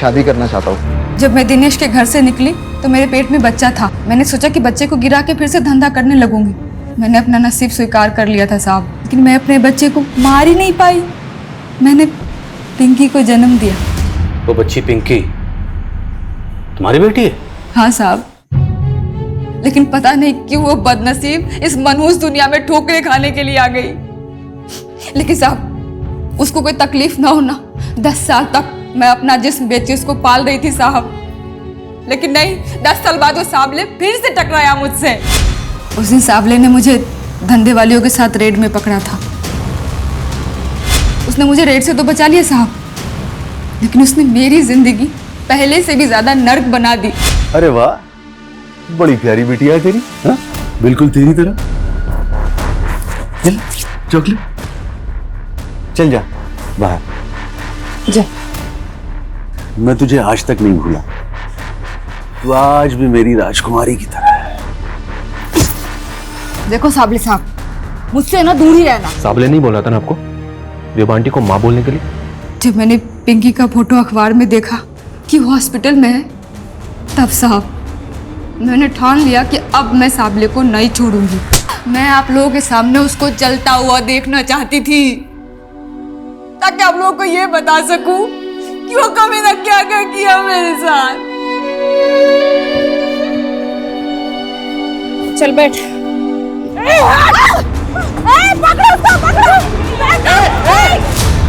शादी करना चाहता हूँ। जब मैं दिनेश के घर से निकली तो मेरे पेट में बच्चा था। मैंने सोचा कि बच्चे को गिरा के फिर से धंधा करने लगूंगी। मैंने अपना नसीब स्वीकार कर लिया था साहब, लेकिन मैं अपने बच्चे को मार ही नहीं पाई। मैंने पिंकी को जन्म दिया। वो बच्ची पिंकी तुम्हारी बेटी है? हाँ साहब, लेकिन पता नहीं क्यों वो बदनसीब इस मनहूस दुनिया में ठोकरे खाने के लिए आ गई। लेकिन साहब, उसको कोई तकलीफ ना होना, 10 साल तक मैं अपना जिस्म बेची उसको पाल रही थी साहब। लेकिन नहीं, 10 साल बाद वो साबले फिर से टकराया मुझसे। उस दिन साबले ने मुझे धंधे वालियों के साथ रेड में पकड़ा था। उसने मुझे रेड से तो बचा लिया साहब, लेकिन उसने मेरी जिंदगी पहले से भी ज्यादा नर्क बना दी। अरे वाह, बड़ी प्यारी बिटिया है तेरी। हाँ? बिल्कुल तेरी तरह। चल चॉकलेट, चल जा बाहर जा। मैं तुझे आज तक नहीं भूला, तू आज भी मेरी राजकुमारी की तरह है। देखो साबले साहब, मुझसे ना दूर ही रहना। साबले नहीं बोला था ना आपको बेबा आंटी को माँ बोलने के लिए? जब मैंने पिंकी का फोटो अखबार में देखा कि वो हॉस्पिटल में है, तब साहब मैंने ठान लिया कि अब मैं साबले को नहीं छोड़ूंगी। मैं आप लोगों के सामने उसको जलता हुआ देखना चाहती थी, ताकि आप लोगों को ये बता सकूं कि वो कमीना क्या क्या किया मेरे साथ। चल बैठ।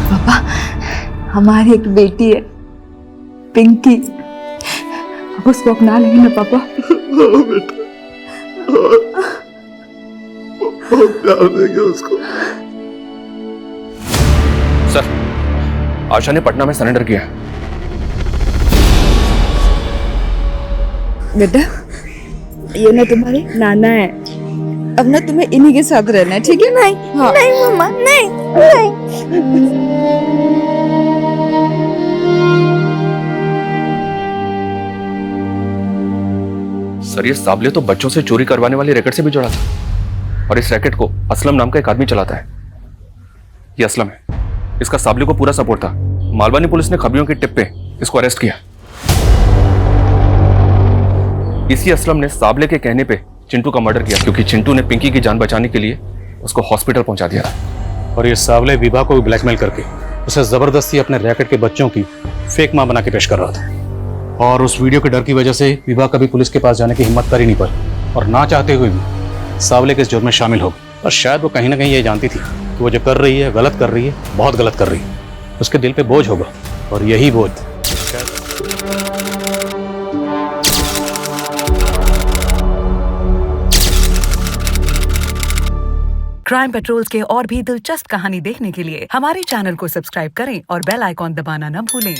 पापा, हमारी एक बेटी है पिंकी, अब उसको अपना लेंगे ना पापा? बहुत प्यार देंगे उसको। सर, आशा ने पटना में सरेंडर किया। बेटा, ये ना तुम्हारे नाना है। अब ना तुम्हें इन्हीं के साथ रहना है, ठीक है? नहीं, हाँ। नहीं मम्मा, नहीं, नहीं। सर, ये साबले तो बच्चों से चोरी करवाने वाले रैकेट से भी जुड़ा था, और इस रैकेट को असलम नाम का एक आदमी चलाता है। ये असलम है, इसका साबले को पूरा सपोर्ट था। मालवानी पुलिस ने खबरियों के टिप पे इसको अरेस्ट किया। इसी असलम ने साबले के कहने पे चिंटू का मर्डर किया, क्योंकि चिंटू ने पिंकी की जान बचाने के लिए उसको हॉस्पिटल पहुंचा दिया था। और ये सावले विभा को भी ब्लैकमेल करके उसे जबरदस्ती अपने रैकेट के बच्चों की फेक मां बना के पेश कर रहा था। और उस वीडियो के डर की वजह से विभा कभी पुलिस के पास जाने की हिम्मत कर ही नहीं पाई, और ना चाहते हुए भी सावले के इस जुर्म में शामिल हो गई। और शायद वो कहीं ना कहीं ये जानती थी कि वो जो कर रही है गलत कर रही है, बहुत गलत कर रही है। उसके दिल पे बोझ होगा, और यही बोझ क्राइम पेट्रोल्स के और भी दिलचस्प कहानी देखने के लिए हमारे चैनल को सब्सक्राइब करें और बेल आइकॉन दबाना न भूलें।